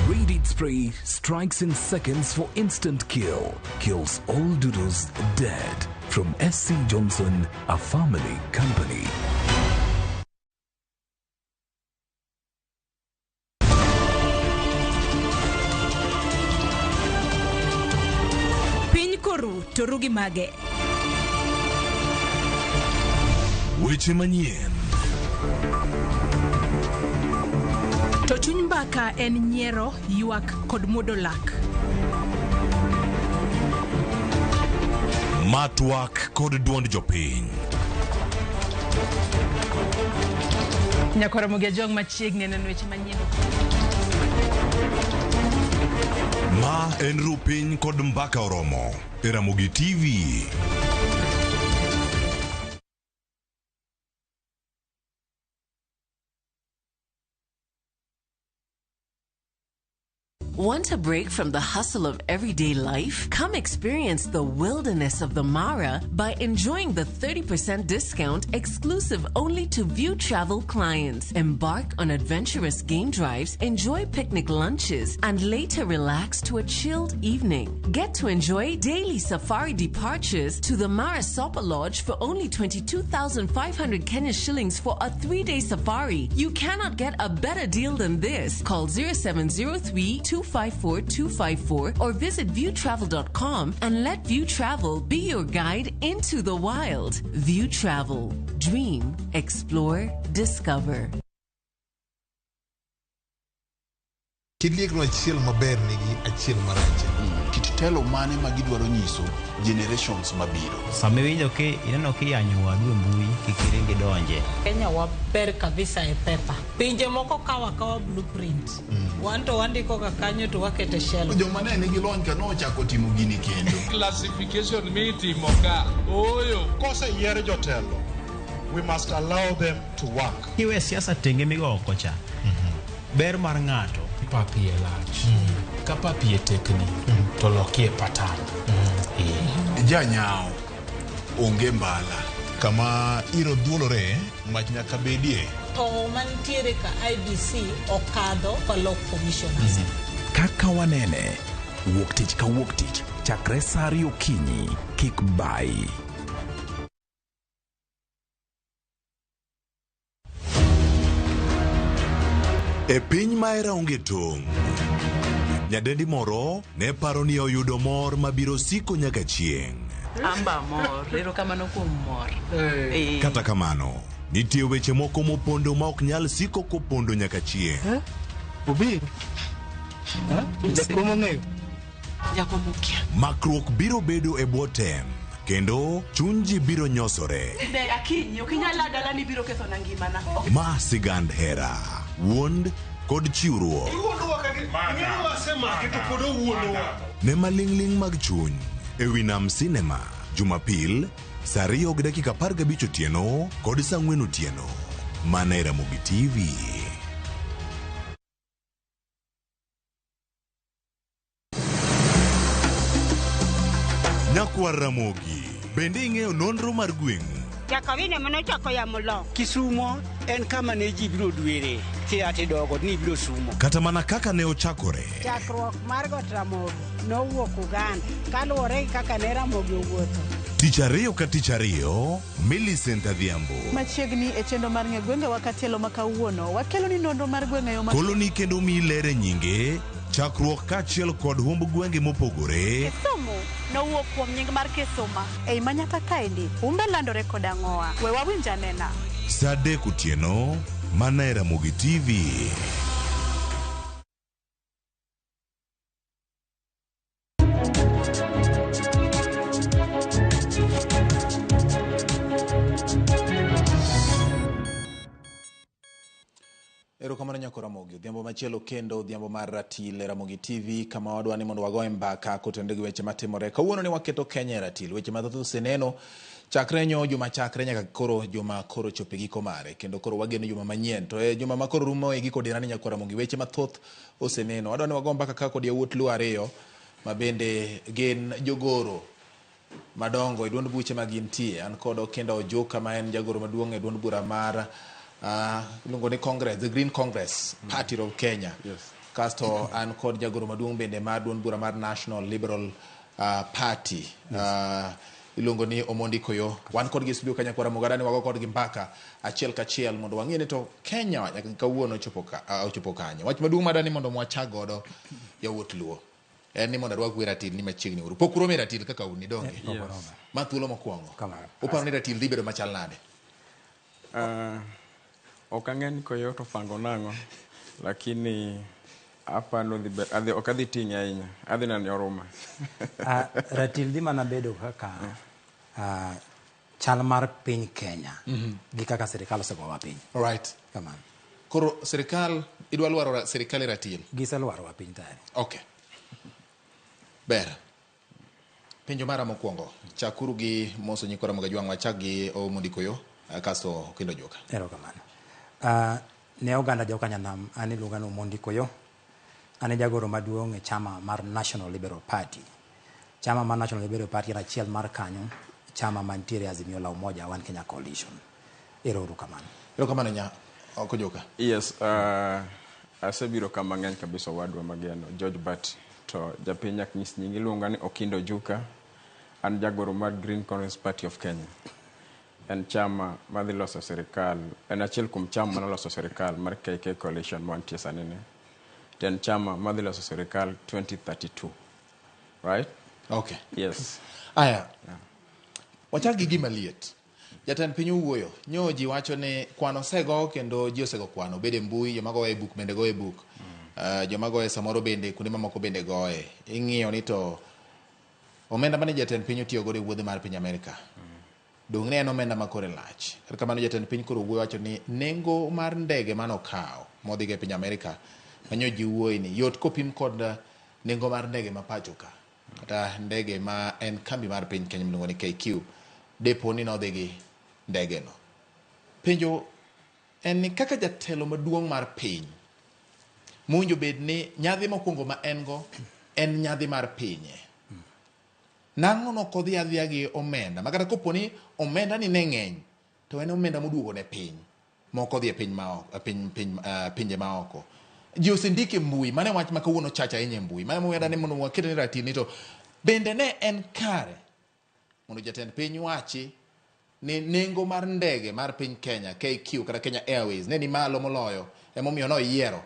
Rated Spray strikes in seconds for instant kill. Kills all doodles dead. From SC Johnson, a family company. Piny koru, torugi mage. Weche manyien. To chuny mbaka en nyiero, ywak kod muodo lak. Matwak kod duond jopiny. Nyakora Mugia Jong machiegni neno weche manyien. Ma en rupiny kod mbaka oromo. E Ramogi TV. Want a break from the hustle of everyday life? Come experience the wilderness of the Mara by enjoying the 30% discount exclusive only to View Travel clients. Embark on adventurous game drives, enjoy picnic lunches, and later relax to a chilled evening. Get to enjoy daily safari departures to the Mara Sopa Lodge for only 22,500 Kenya shillings for a 3-day safari. You cannot get a better deal than this. Call 0703 254 or visit viewtravel.com and let View Travel be your guide into the wild. View Travel. Dream, explore, discover. Kidliekno achiel maber nigi achiel marach. Kit telo mane ma gidwaro nyiso generations mabiro. Sama winjo ke ineno kiyanyo wadu mbui kikiringi donje. Kenya waber kabisa e pepa. Pinje moko kawa blueprint. Wanto wandiko kakanyo to wakete shell. Joma ne nigi lony kano chako timo gini kendo. Classification meeting moka. Oyo. Kose yiere jotelo. We must allow them to work. Kiwe siasa tenge migo okocha. Ber mar ng'ato papi elach. Ka papi e tekni to lokie patan. Janyao onge mbala. Kama iro dhuolore mach nyaka bedie. To mantiere ka IBC okadho pa loc commissioners. Kaka wanene, wuok tich ka wuok tich, chakre saa 2 okinyi, kik bai. E piny maera onge tong'. Nyadendi moro ne paro ni oyudo mor mabiro siko nyaka chieng'. Amba mor, erokamano kuom mor. Kata kamano, nitie weche moko mopondo ma ok nyal siko kopondo nyaka chieng'. Obiro. Jakomo ng'eyo. Jakomo kia. Makruok biro bedo e bwo tem. Kendo chuny ji biro nyosore. De akinyi, okinyala dala ni biro ketho na ngimana. Ma sigand hera, wuond kod chiwruok. Ne maling'ling mag chuny, ewi Nam Cinema, Jumapil, saa 2:15 otieno kod saa 4 otieno. Mana e Ramogi TV. Nyakwar Ramogi, bende ing'eyo nonro mar gweng'u? Jakawine mano chako ya mulo. Kisumo en kama ne ji biro dwere. Tiati dogo ni biro sumo. Kata mana kaka ne ochakore. Chakruok mar got Ramogi nowuok Uganda. Kaluwore kaka ne Ramogi owuotho. Tich ariyo ka tich ariyo, Millicent Adhiambo. Machiegni e chendo mar ng'e gwenge wakatielo makawuono. Wakelo ni nonro mar gwenge yo Koloni kendo milere nyinge. Chakruok kachiel kod humb gwenge mopogore. Kisumu nowuok kuom nying mar Kisuma. Ei manyaka kaendi, humbe landore kod ang'oa. We wawinj anena. Saa 3 otieno, mana e Ramogi TV. Erokamano nyako Ramogi, odhiambo machielo kendo odhiambo mar ratil Ramogi TV, kama wadwa ni mondo wagoe mbaka kotende gi weche matimore. Kawuono ni waketo Kenya ratil, weche mathoth useneno chakre nyo juma chakre nyaka koro juma koro chope giko mare, kendo koro wageno juma manyien. To juma makoro rumo e giko dirani nyako Ramogi, weche mathoth useneno. Wadwa ni wagoe mbaka kaka kod yawuot Luo ariyo mabende gin jogoro madongo e duond buche magintie. An kod Okenda Ojuka ma en jagoro maduong' e duond bura mar lungo ni Congress, the Green Congress Party of Kenya. Yes. Kasto an kod jagoro maduong' bende mar duond bura mar National Liberal Party. Ilungo ni Omondi Koyo. Wan kod gi studio Kenya kwa Ramogi, wago kod gi mbaka achiel kachiel mondo wang'e ni to Kenya nyaka kawuono chopo kanyo. Wach maduong' madani mondo mwachak godo yawuot Luo en ni mondo rwak ratil ni machiegni uru. Pok urome ratil kaka uni donge. Ma thuolo mokwongo. Uparo ni ratil dhi bedo machal nade? Ok ang'en Koyo to fango nang'o, lakini apano adhi ok adhi ting' ahinya, adhi neno oruma. Ratil dhi mana bedo kaka chal mar piny Kenya gi kaka sirikal osegowa piny. Alright. Kamano. Koro sirikal idwa lwaro sirikal e ratil? Giselwarowa piny tayari. Okay. Ber. Penjo mara mokwongo, chakuru gi moso nyiko Ramogi Jwang', wachak gi Omondi Koyo kasto Okenda Ojuka. Erokamano. Ne oganda jokanyanam an iluonga ni Omondi Koyo. An jagoro maduong' e chama mar National Liberal Party. Chama mar National Liberal Party en achiel mar kanyo, chama mantiere Azimio la Umoja One Kenya Coalition. Erokamano. Erokamano nya Ojuka. Yes, asebiro kama ng'eny kabisa wadwa mageno George Bat to japiny ak nyis nyingi iluonga ni Okenda Ojuka. An jagoro mar Green Congress Party of Kenya. En chama madhi loso sirikal, en achiel kuom chama manoloso sirikal mar KK Coalition mantie sanine. En chama madhi loso sirikal 2032. Right? Okay. Yes. Aya. Wachak gi gima liet. Jatend piny owuoyo, nyo ji wacho ni kwano osego kendo ji osego kwano, bede mbui, joma goe e buk bende goe e buk. Joma goe samoro bende kuonde mamoko bende goe. Ing'iyo ni to omenda mane jatend piny otiyo godo e wuodhe mar piny Amerika. Dong' ne en omenda makore lach. Kata kamano jatend piny koro wuoyo wacho ni nengo mar ndege manokawo modhi e piny Amerika manyo ji wuoyi ni yot kopim kod nengo mar ndege ma pacho ka. Kata ndege ma en kambi mar piny Kenya miluongo ni KQ. Depo ni nodhi gi ndege no. Penjo en ni kaka jatelo maduong' mar piny monjo bed ni nyadhi mokwongo ma en go en nyadhi mar pinye. Nang'o nokodhi adhia gi omenda makata koponi omenda ni ne ng'eny to en omenda moduogo ne piny moko dhi e piny maoko pinje maoko. Ji osendike mbui mane wach ma kawuono chacha ahinya mbui mane mweda ni mondo wakete ni ratil ni to bende ne en kare mondo jatend piny wachi ni nengo mar ndege mar piny Kenya KQ kata Kenya Airways ne ni malo moloyo emomiyo no yiero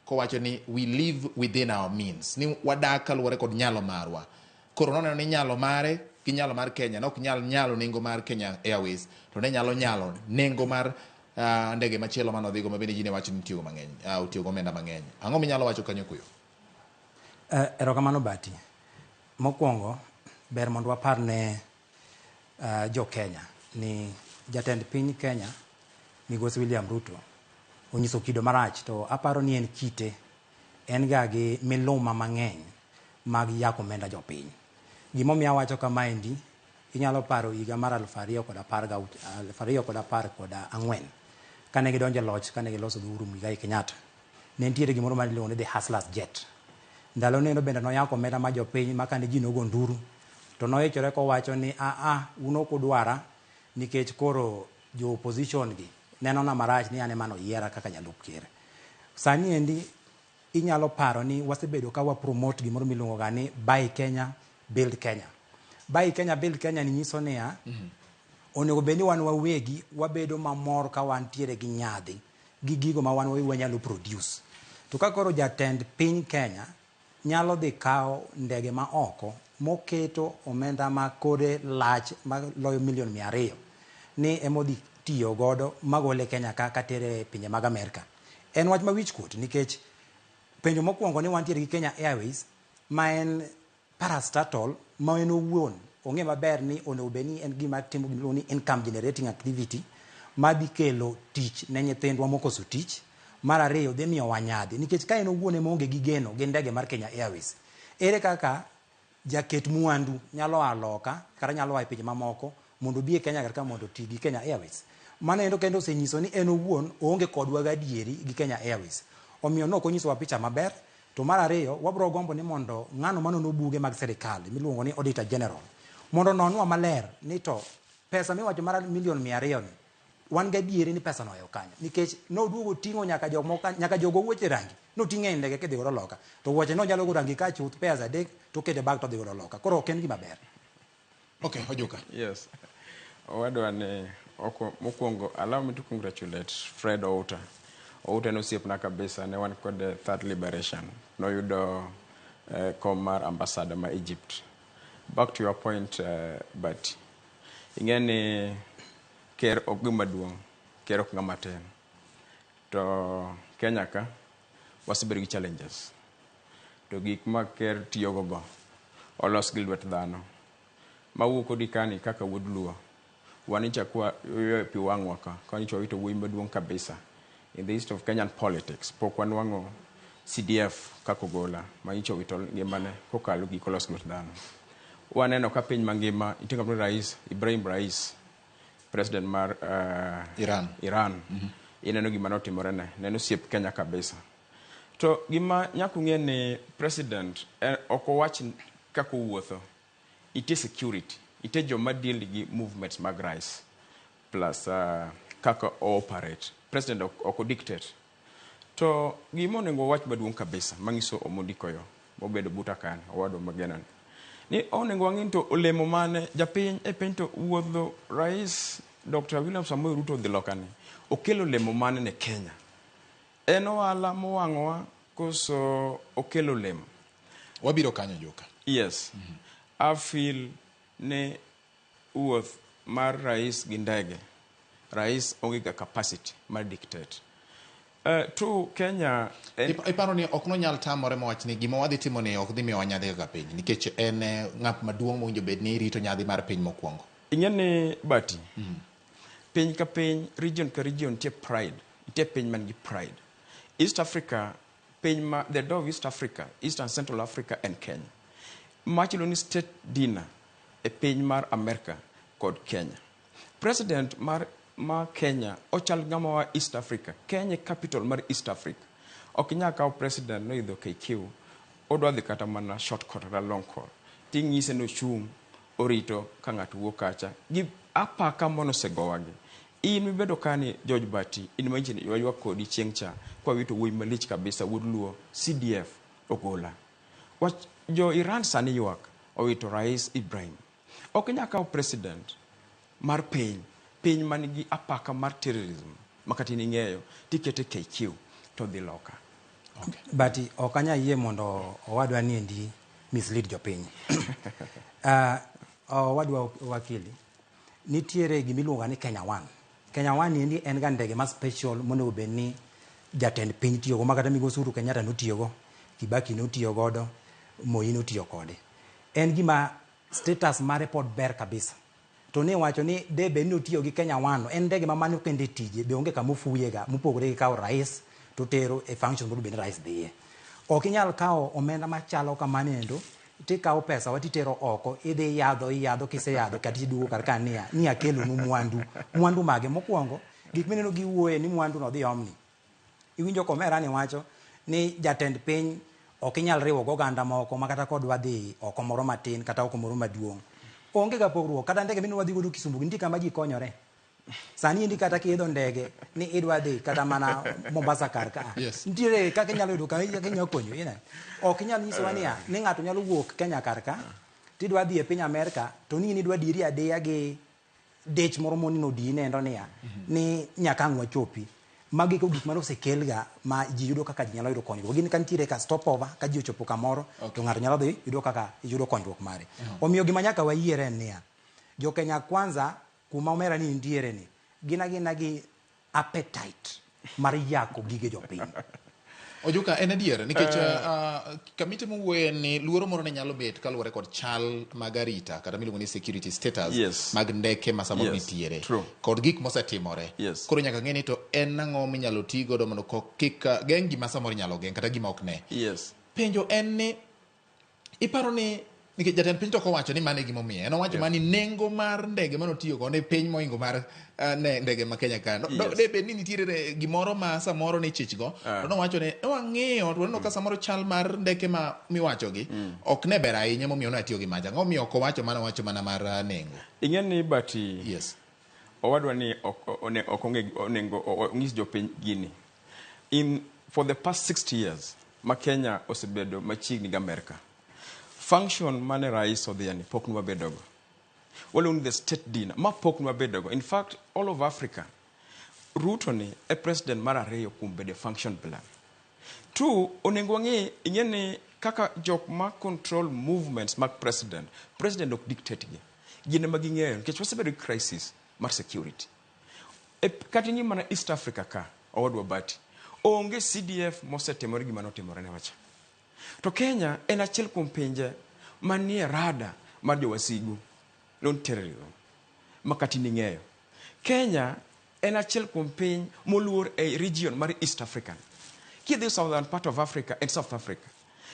kowacho ni we live within our means, ni wadak kaluwore kod nyalo marwa. Koro noneno ni nyalo mare gi nyalo mar Kenya nok nyalo nengo mar Kenya Airways to ne nyalo nengo mar ndege machielo manodhigo mabende ji ne wacho ni tiyogo mang'eny, utiyogo omenda mang'eny. Ang'o minyalo wacho kanyo Koyo? Erokamano Bati. Mokwongo ber mondo wapar ne jo Kenya ni jatend piny Kenya Migosi William Ruto onyiso kido marach, to aparo ni en kite en ga gi miluma mang'eny mag yako omenda jopiny. Gimomiyo awacho kamaendi, inyalo paro higa mar 2014 kane gidonjo e loch, kane giloso gi Uhuru Muigai Kenyatta. Ne nitiere gimoro ma iluongo ni the Hustlers Jet. Ndalo neno bende noyako omenda ma jopiny ma kane ji nogo nduru to noikore kowacho ni un ok udwara nikech koro jo opposition gi neno na marach ni ane mano yiera kaka jalup ker. Sani endi inyalo paro ni wasebedo ka wa promote gimoro miluongo ga ni Buy Kenya Build Kenya. Buy Kenya Build Kenya ni nyiso niya onego bed ni wan wawegi wabedo mamor ka wantiere gi nyadhi gi gigo ma wan wawegi wanyalo produce. To ka koro jatend piny Kenya nyalo dhi kawo ndege ma oko moketo omenda ma kode lach maloyo milion 200 ni emodhi tiyo godo magole Kenya ka tere pinje mag Amerika. En wach ma wich kuot nikech penjo mokwongo ni wantiere gi Kenya Airways ma en parastatal ma en owuon ong'e maber ni onego bed ni en gima timo gimiluongo ni income generating activity ma dhi kelo tich ne nyithindwa mokoso tich. Mar ariyo dhi miyo wanyadhi nikech ka en owuon ema onge gi geno gi ndege mar Kenya Airways, ere kaka jaket mwandu nyalo aloka kata nyalo wae pinje mamoko mondo bi e Kenya kata mondo ti gi Kenya Airways. Mano endo kendo osenyiso ni en owuon onge kodwa gadieri gi Kenya Airways. Omiyo no konyisowa picha maber. To mar ariyo wabro gombo ni mondo ng'ano manono buge mag serikal miluongo ni Auditor General mondo nonwa maler ni to pesa miwacho mar milion 200 ni wan gadieri ni pesa no oyo kanyo nikech noduogo ting'o nyaka jogo wuoche rangi noting'e e ndege kidhi godo loka to wuoche no nyalo go rangi ka chuth pesa adek to kete bag to dhi godo loka. Koro ok en gima ber. Okay, Ojuka. Yes. Owadwa ne mokwongo allow me to congratulate Fred Outa. Outa no siepna kabisa ne wan kod third liberation. No yudo kom mar ambassador ma Egypt. Back to your point, but ingeni ker ok gima duong', ker ok ng'ama tin. To Kenya ka wasebedo gi challenges. To gik ma ker tiyogo go olos gi lwet dhano. Mawuok kodi kani kaka wuod luo. Wanicha kwa yoyo pi wang'wa ka. Kanicha wito wuoyi maduong' kabisa. In the east of Kenyan politics, pok wanwang'o CDF kakogola. Manicha wito ngimane kokalo gi kolos lwet dhano. Waneno ka piny mangima itingo mri rais Ibrahim Rais, president mar Iran. Ineno gima notimore ne. Neno siep Kenya kabisa. To gima nyaku ng'e ni president oko wach kako wuotho. Ite security. Ite joma deal gi movements mag rais. Plus kako operate. President oko dictate. To gima onego wach maduong' kabisa mangiso omondiko yo. Mobedo buta kan owado magenan. Ni onego wang'in to olemo mane japiny e piny to wuodho rais Dr. William Samoei Ruto dhi lokani. Okelo olemo mane ne Kenya. En ohala mowang'owa koso okelo olemo. Wabiro kanyo Joka. Yes. I feel ne wuoth mar rais gi ndege. Rais onge ga capacity mar dictate. To Kenya iparo ni ok no nyal tamore mowach ni gima wadhi timo ni ok dhi miyo wanyadhi ga piny nikech en ng'at maduong' mowinjo bed ni rito nyadhi mar piny mokwongo. Ing'eni Bati. Piny ka piny, region ka region tie pride. Tie piny man gi pride. East Africa, piny ma the door of East Africa, East and Central Africa and Kenya. Machilo ni state dinner e piny mar America kod Kenya. President mar Kenya ochal gama wa East Africa. Kenya capital mar East Africa. Okinya kao president no idho KQ. Odwa dhi kata mana short court ra long court. Ting'ise no chung orito ka ng'ato wuok kacha. Gi apaka mono segowagi. In mibedo kani George Bati in manchini ywa kodi chieng'cha kwa wito wuoyi malich kabisa wuod luo CDF ogola. Wach jo Iran sani ywak owito rais Ibrahim. Okinya kao president mar piny manigi apaka mar terrorism makati ning'eyo tikete KQ to dhi loka. Okay. But okanya yie mondo owadwa ni endi mislead jopiny. Owadwa wakili nitiere gimiluonga ni Kenya One. Kenya One endi en ga ndege ma special monego bed ni jatend piny tiyogo makata migosi Uhuru Kenyatta notiyogo, Kibaki notiyo godo, Moi notiyo kode. En gima status mare pod ber kabisa. To ne wacho ni de be notiyo gi Kenya One en ndege ma mano kende tije be onge kama ofuyega mopogore gi kao rais to tero e function mondo bed rais dhiye. Ok inyal kao omenda machalo kamano endo tikawo pesa watitero oko idhi iyadho kiseyadho kata iduogo kar ka ni akelo nu mwandu mage mokwongo gik mineno giwuoye ni mwandu no dhi omni iwinjo komera ni wacho ni jatend piny ok inyal riwo goganda moko makata kodwa dhi oko moro matin kata oko moro maduong' onge ga pogruok kata ndege minwa dhi godo Kisumu nitie kama ji konyore sani indi kata kiidho ndege ni idwa dhi kata mana Mombasa kar ka nitiere kaka inyalo yudo kaka inyalo konyo ina ok inyal nyisowa ni ng'ato nyalo wuok Kenya kar ka tidwa dhi e piny Amerika to ni idwa diri adeya gi dech moro monino di nendo ni nyaka ang' wachopi magi ko gik mano osekelga ma ji yudo kaka ji nyalo yudo konyruok gin kantiere ka stopover ka ji ochopo kamoro to ng'ato nyalo dhi yudo kaka yudo konyruok mare omiyo gima nyaka wayiere en jo Kenya Kwanza kuma omera ni nitiere ni gina gi appetite mar yako gige jopiny Ojuka en adier nikech kamite mowuoye ni luoro moro ne nyalo bet kaluwore kod chal mag arita kata miluongo ni security status mag ndeke ma samoro nitiere kod gik mosetimore koro nyaka ng'e ni to en ang'o minyalo ti godo mondo kik geng' gima samoro inyalo geng' kata gima ok ne penjo en ni iparo ni nikech jatend piny to owacho ni mane gimomiye en owacho mani nengo mar ndege manotiyo go ne piny moingo mar ndege ma Kenya ka de bed ni nitiere gimoro ma samoro ni chich go to nowacho ni wang'iyo to no ka samoro chal mar ndeke ma miwacho gi ok ne ber ahinya momiyo noatiyo gi maja ngomiyo ok owacho mana mar nengo ing'en ni bati owadwa ni ok onengo ong'is jopiny gini for the past 60 years ma Kenya osebedo machiegni gi Amerika function mane rais odhiani pok nwa bedogo walun the state dinner ma pok nwa bedogo in fact all of Africa Ruto ni e president mar ariyo kuom bede function plan two onengo ng'i ing'eni kaka jok ma control movements mag president ok dictate gi gine ma ging'eyo nikech wasebedo gi crisis mar security kata ing'i mana East Africa ka owadwa bati onge CDF mosetimore gima notimore ne wacha to Kenya en achiel kuom pinje manie rada mar jowasigu non terrorism makati ning'eyo Kenya en achiel kuom piny moluor e region mar East African kidhi southern part of Africa and South Africa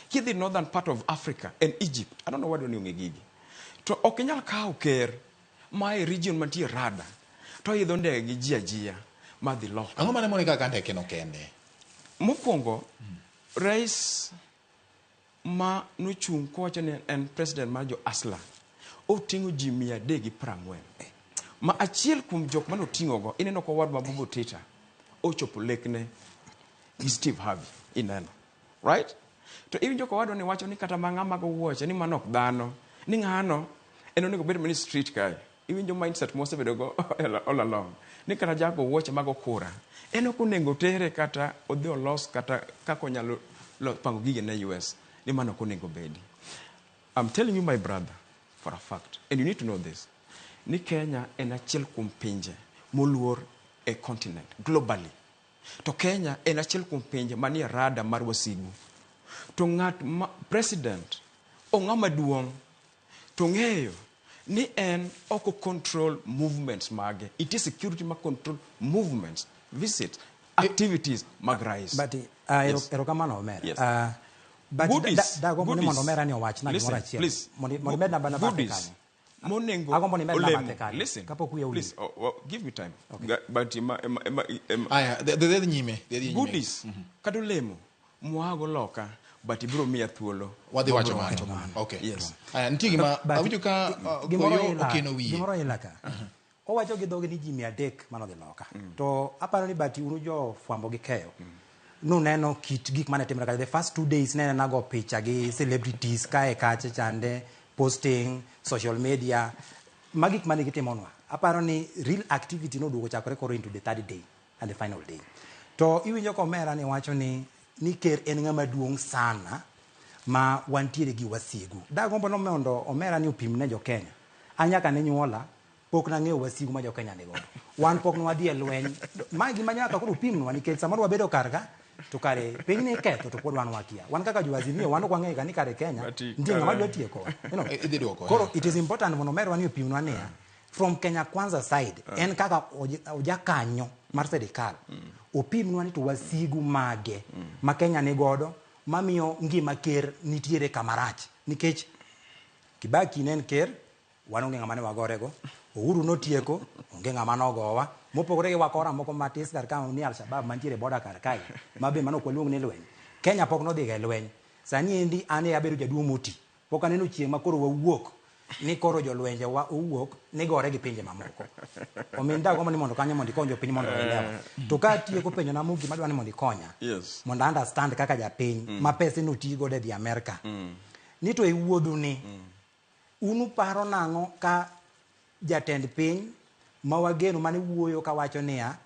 kidhi northern part of Africa and Egypt I don't know what ong'e gigi to ok inyal kawo ker ma e region mantie rada to idho ndege gi ji ajia madhi loka ang'o mane moni kaka ndeke no kende mokwongo rais ma nochung' kowacho ni en president mar jo Asla oting'o ji 340 ma achiel kuom jok mane oting'o go ineno ko wad mabubo teta ochopo lekne gi Steve Harvey ineno right to iwinjo ko wadwa ni wacho ni kata mang'a mag wuoche ni manok dhano ni ng'ano en onego bed mani street kae iwinjo mindset mosebedo go all along ni kata jago wuoche mag okura en ok onego tere kata odhi olos kata kako nyalo pango gige na US ni mano ok onego bedi I'm telling you my brother for a fact and you need to know this ni Kenya en achiel kuom pinje moluor e continent globally to Kenya en achiel kuom pinje manie rada mar wasigu to president ong'ama duong' to ng'eyo ni en oko control movements mage it is security ma control movements visit activities mag rais but erokamano omera dago ni mondo omera ni owach na gimoro achiel mondo med namba kanyo monengo agombo ni med namba kanyo listen kapok wiya please give me time but aya the nyime goodies kata olemo mwago loka but ibiro miya thuolo wadhi wacho mano okay yes aya nitie gima awinjo ka koyo okeno wiye gimoro ilaka owacho gi dhoge ni ji 300 manodhi loka to aparo ni bati uru jo fwambo gi keyo nuneno kit gik mane timre the first 2 days nene nago picha gi celebrities kae kache chande posting social media magik mane gitimonwa aparo ni real activity noduogo chakore koro into the third day and the final day to iwinjo komera ni wacho ni ker en ng'ama duong' sana ma wantiere gi wasigu dagombo no mondo omera ni opimne jo Kenya anyaka ne nyuola pok na ng'eyo wasigu ma jo Kenya nigo wan pok nwadhi e lweny ma gima nyaka koro pimnwa nikech samoro wabedo karga to kare piny ni ketho to pod wan wakia wan kaka joazimio wan ok wang'eyo ni kare Kenya ndiye ng'ama dwa tieko koro it is important mondo omera ni opimnwa ni from Kenya Kwanza side en kaka ojakanyo mar serikal opimnwa ni to wasigu mage ma Kenya ni godo mamiyo ngima ker nitiere kamarach nikech Kibaki ne en ker, wan onge ng'ama ne wagorego, Uhuru notieko, onge ng'ama nogowa, mopogore gi wakora moko matis kar ka ni Al-Shabaab mantiere boda kar kae, mabe mano kwaluong ni lweny. Kenya pok nodhi ga lweny. Sani endi ane abedo jaduong' moti. Pok aneno chieng' ma koro wawuok ni koro jolwenje wa owuok ni gore gi pinje mamoko. Ominda goma ni mondo kanyo mondo ikonyo piny mondo elewa. To ka tieko penjo na mugi madwa ni mondo ikonya. Yes. Mondo understand kaka japiny ma pesa no tigo de di America. Ni to e wuodhu ni unu paro nang'o ka jatend piny ma wageno mane wuoyo ka wacho niya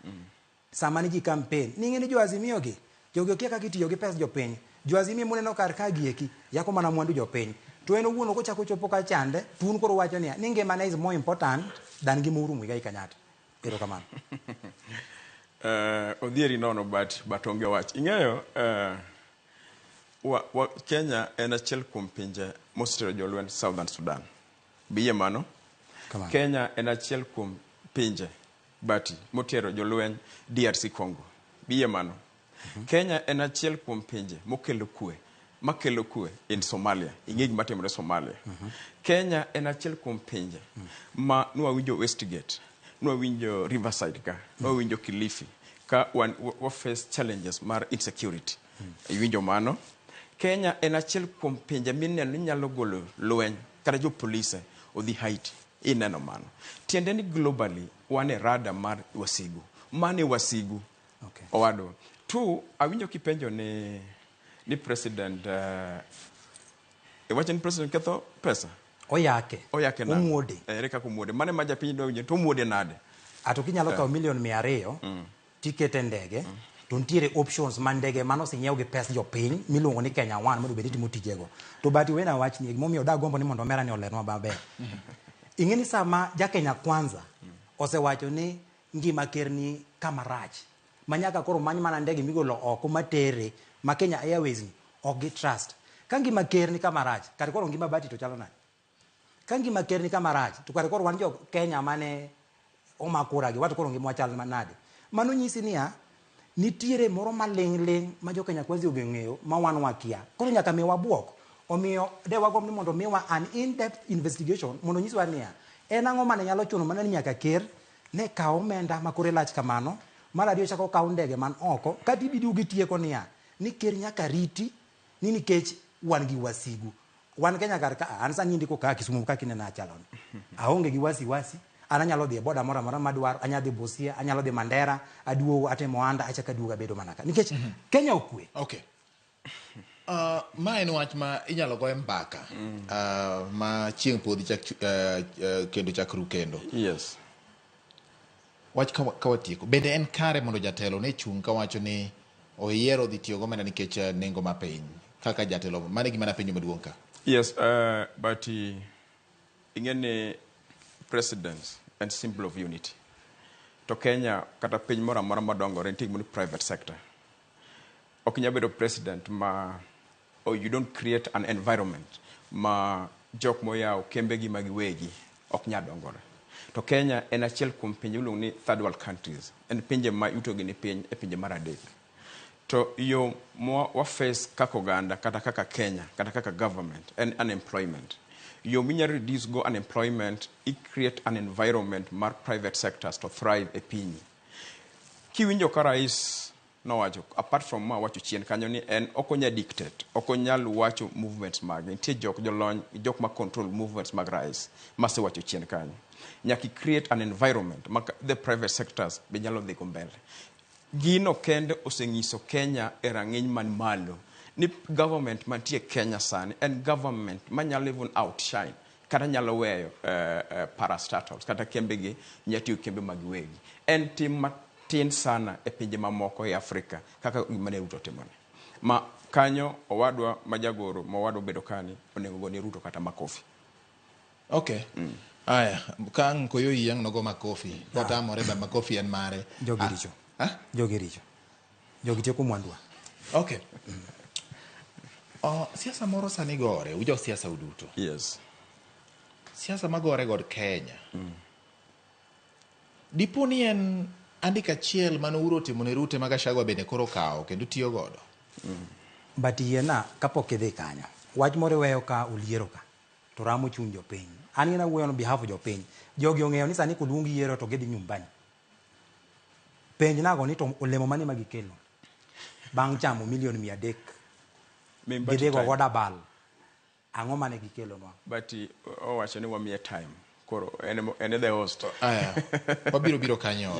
sama ni ji campaign ni ng'eni jo Azimio gi jogo kia kaka itiyo gi pesa jopiny jo Azimio muneno kar ka gieki yako mana mwandu jopiny to en owuono kochako chopo ka chande tun koro wacho niya ni ngimane is more important than gima Uhuru Muigai Kenyatta. Erokamano. Odhieri nono but onge wach. Ing'eyo Kenya en achiel kuom pinje mosiro jolweny Southern Sudan. Biye mano. Kenya en achiel kuom pinje motero jolweny DRC Congo. Biye mano. Kenya en achiel kuom pinje makelo kwe in Somalia. Ing'e gima timore Somalia. Kenya en achiel kuom pinje ma nwawinjo Westgate, nwawinjo Riverside ka, nwawinjo Kilifi ka wa face challenges mar insecurity. Iwinjo mano. Kenya en achiel kuom pinje mineno ni nyalo golo lweny kata jo polise odhi Haiti. Ineno mano. Tiende ni globally wan e rada mar wasigu. Mane wasigu. Okay. Owado. Tu awinjo kipenjo ni president wacho ni president ketho pesa. Oyake na. Umuode. Ere kaka umuode. Mane ma japiny do winjo to umuode nade. Atokinyalo kawo milion 200 tiket ndege. To ntiere options man ndege mano sinyiew gi pesa jopiny miluongo ni Kenya One mondo bedi timo tijego. To bati wena wach ni momiyo da gombo ni mondo mera ni olernwa maber. Ing'eni sama ja Kenya Kwanza osewacho ni ngima ker ni kama rach. Manyaka koro many mana ndege migolo oko matere ma Kenya Airways ni ok gi trust. Ka ngima ker ni kama rach, kare koro ngima bati to chalo nade? Ka ngima ker ni kama rach, to kare koro wan jo Kenya mane omakura gi wato koro ngima wachal manade. Mano nyisi niya nitiere moro maling' ma jo Kenya Kwanza ogeng'eyo ma wan wakia. Koro nyaka mi wabuok. Omiyo de wagom ni mondo miwa an in-depth investigation mondo nyiswa niya en ang'o mane nyalo chuno mana ni nyaka ker ne kawo omenda ma kore lach kamano mar ariyo chako kawo ndege man oko kata ibidu gi tieko niya ni ker nyaka riti ni nikech wan gi wasigu. Wan Kenya kar ka an sani ndiko ka Kisumu ka kinena chalon. Aonge gi wasi anyalo dhi e boda mora madwaro anyadhi Busia anyalo dhi Mandera aduogo atemo anda achaka duoga bedo manaka nikech Kenya okwe. Okay. Ma en wach ma inyalo goye mbaka ma chieng' podhi kendo chakru kendo. Yes. Wach ka watieko. Bende en kare mondo jatelo ne chung' ka wacho ni oyiero dhi tiyo gomenda nikech nengo mapiny kaka jatelo mane gima na penjo maduong' ka. Yes, but ing'eni presidents and symbol of unity. To Kenya kata piny mora mora madongore nitie gima ni private sector. Ok nyalo bedo president or you don't create an environment ma jok moyaw kembe gi magiwegi ok nyalo dongore. To Kenya en achiel kuom pinje miluongo ni third world countries. En pinje ma yuto gi ni piny e pinje mar adek. To yo wa face kaka oganda kata kaka Kenya kata kaka government and unemployment. Yo minya reduce go unemployment, it create an environment mar private sectors to thrive e pinyi. Kiwinjo ka rais no wacho apart from ma wacho chien kanyo ni en okonya dictate okonyal wacho movements mag nitie jok jolony jok ma control movements mag rais mase wacho chien kanyo nyaki create an environment the private sectors be nyalo dhi mbele. Gino kende osenyiso Kenya e rang'iny man malo ni government mantie Kenya sani en government manyalo even outshine kata nyalo weyo parastatals kata kembe gi nyatiyo kembe magiwegi en tim tin sana e pinje mamoko e Afrika kaka gimane Ruto timone. Ma kanyo owadwa majagoro ma owadwa bedo kani onego goni Ruto kata makofi. Okay. Aya, kang koyo yang nogo makofi. Kata amore ba makofi en mare. Jogiricho. Jogiricho. Jogitieko mwandwa. Okay. Siasa moro sani gore, ujo siasa uduto. Yes. Siasa magore god Kenya. Diponi en andika chiel mano uro timo ne Ruto ma Gachagua bende koro kawo kendo tiyo godo. But yena kapok idhi kanyo. wach moro weyo ka uliero ka to ramo chuny jopiny. An ina wuoyo on behalf of jopiny. Jogi ong'eyo ni sani koluongi yiero to gidhi nyumbani. Penj nago ni to olemo mane ma gikelo bang' chamo milion 300 gidhi go goda bal ang'o mane gikelo nwa. But owacho ni wamiye time koro ene the host. Aya wabiro kanyo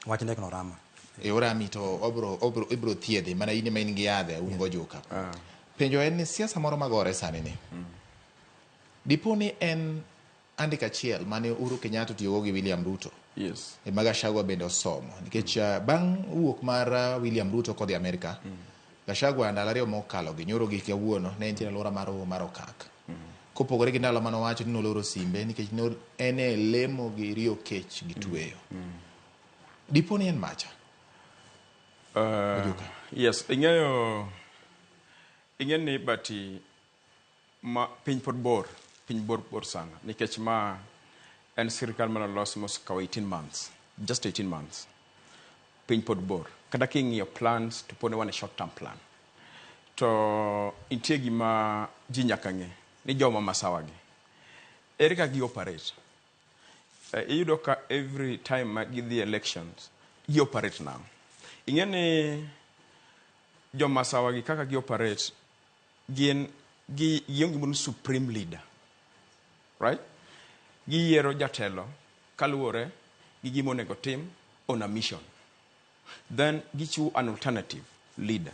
wach ndek no rama e orami to ibro thiedhi mana in ema in gi yadhe un go joka. Penjo en ni siasa moro magore sani ni dipo ni en andika achiel mane Uhuru Kenyatta tiyogo gi William Ruto. Yes. E Gachagua bende osomo nikech bang' wuok mar William Ruto kodhi Amerika, Gachagua ndalo ariyo mokalo gi nyoro gi kawuono ne entie alwora mar Okak. Kopogore gi ndalo mano wacho ni noloro simbe nikech en e lemo gi riyo kech gi tweyo. Dipo ni en macha. Yes, ing'eyo ni bati ma piny pod bor sana nikech ma en sirkal mana los mos kaw 18 months, just 18 months. Piny pod bor. Kada king'iyo plans to pone one short term plan. To intie gima ji nyaka ng'e ni joma masawagi ere ka gi operate. Iyudo ka every time ma gidhi elections gi operate now. Ing'e ni joma masawagi kaka gi operate gionge gimoro supreme leader, right? Giyiero jatelo kaluwore gi gima onego tim on a mission, then gichiwo an alternative leader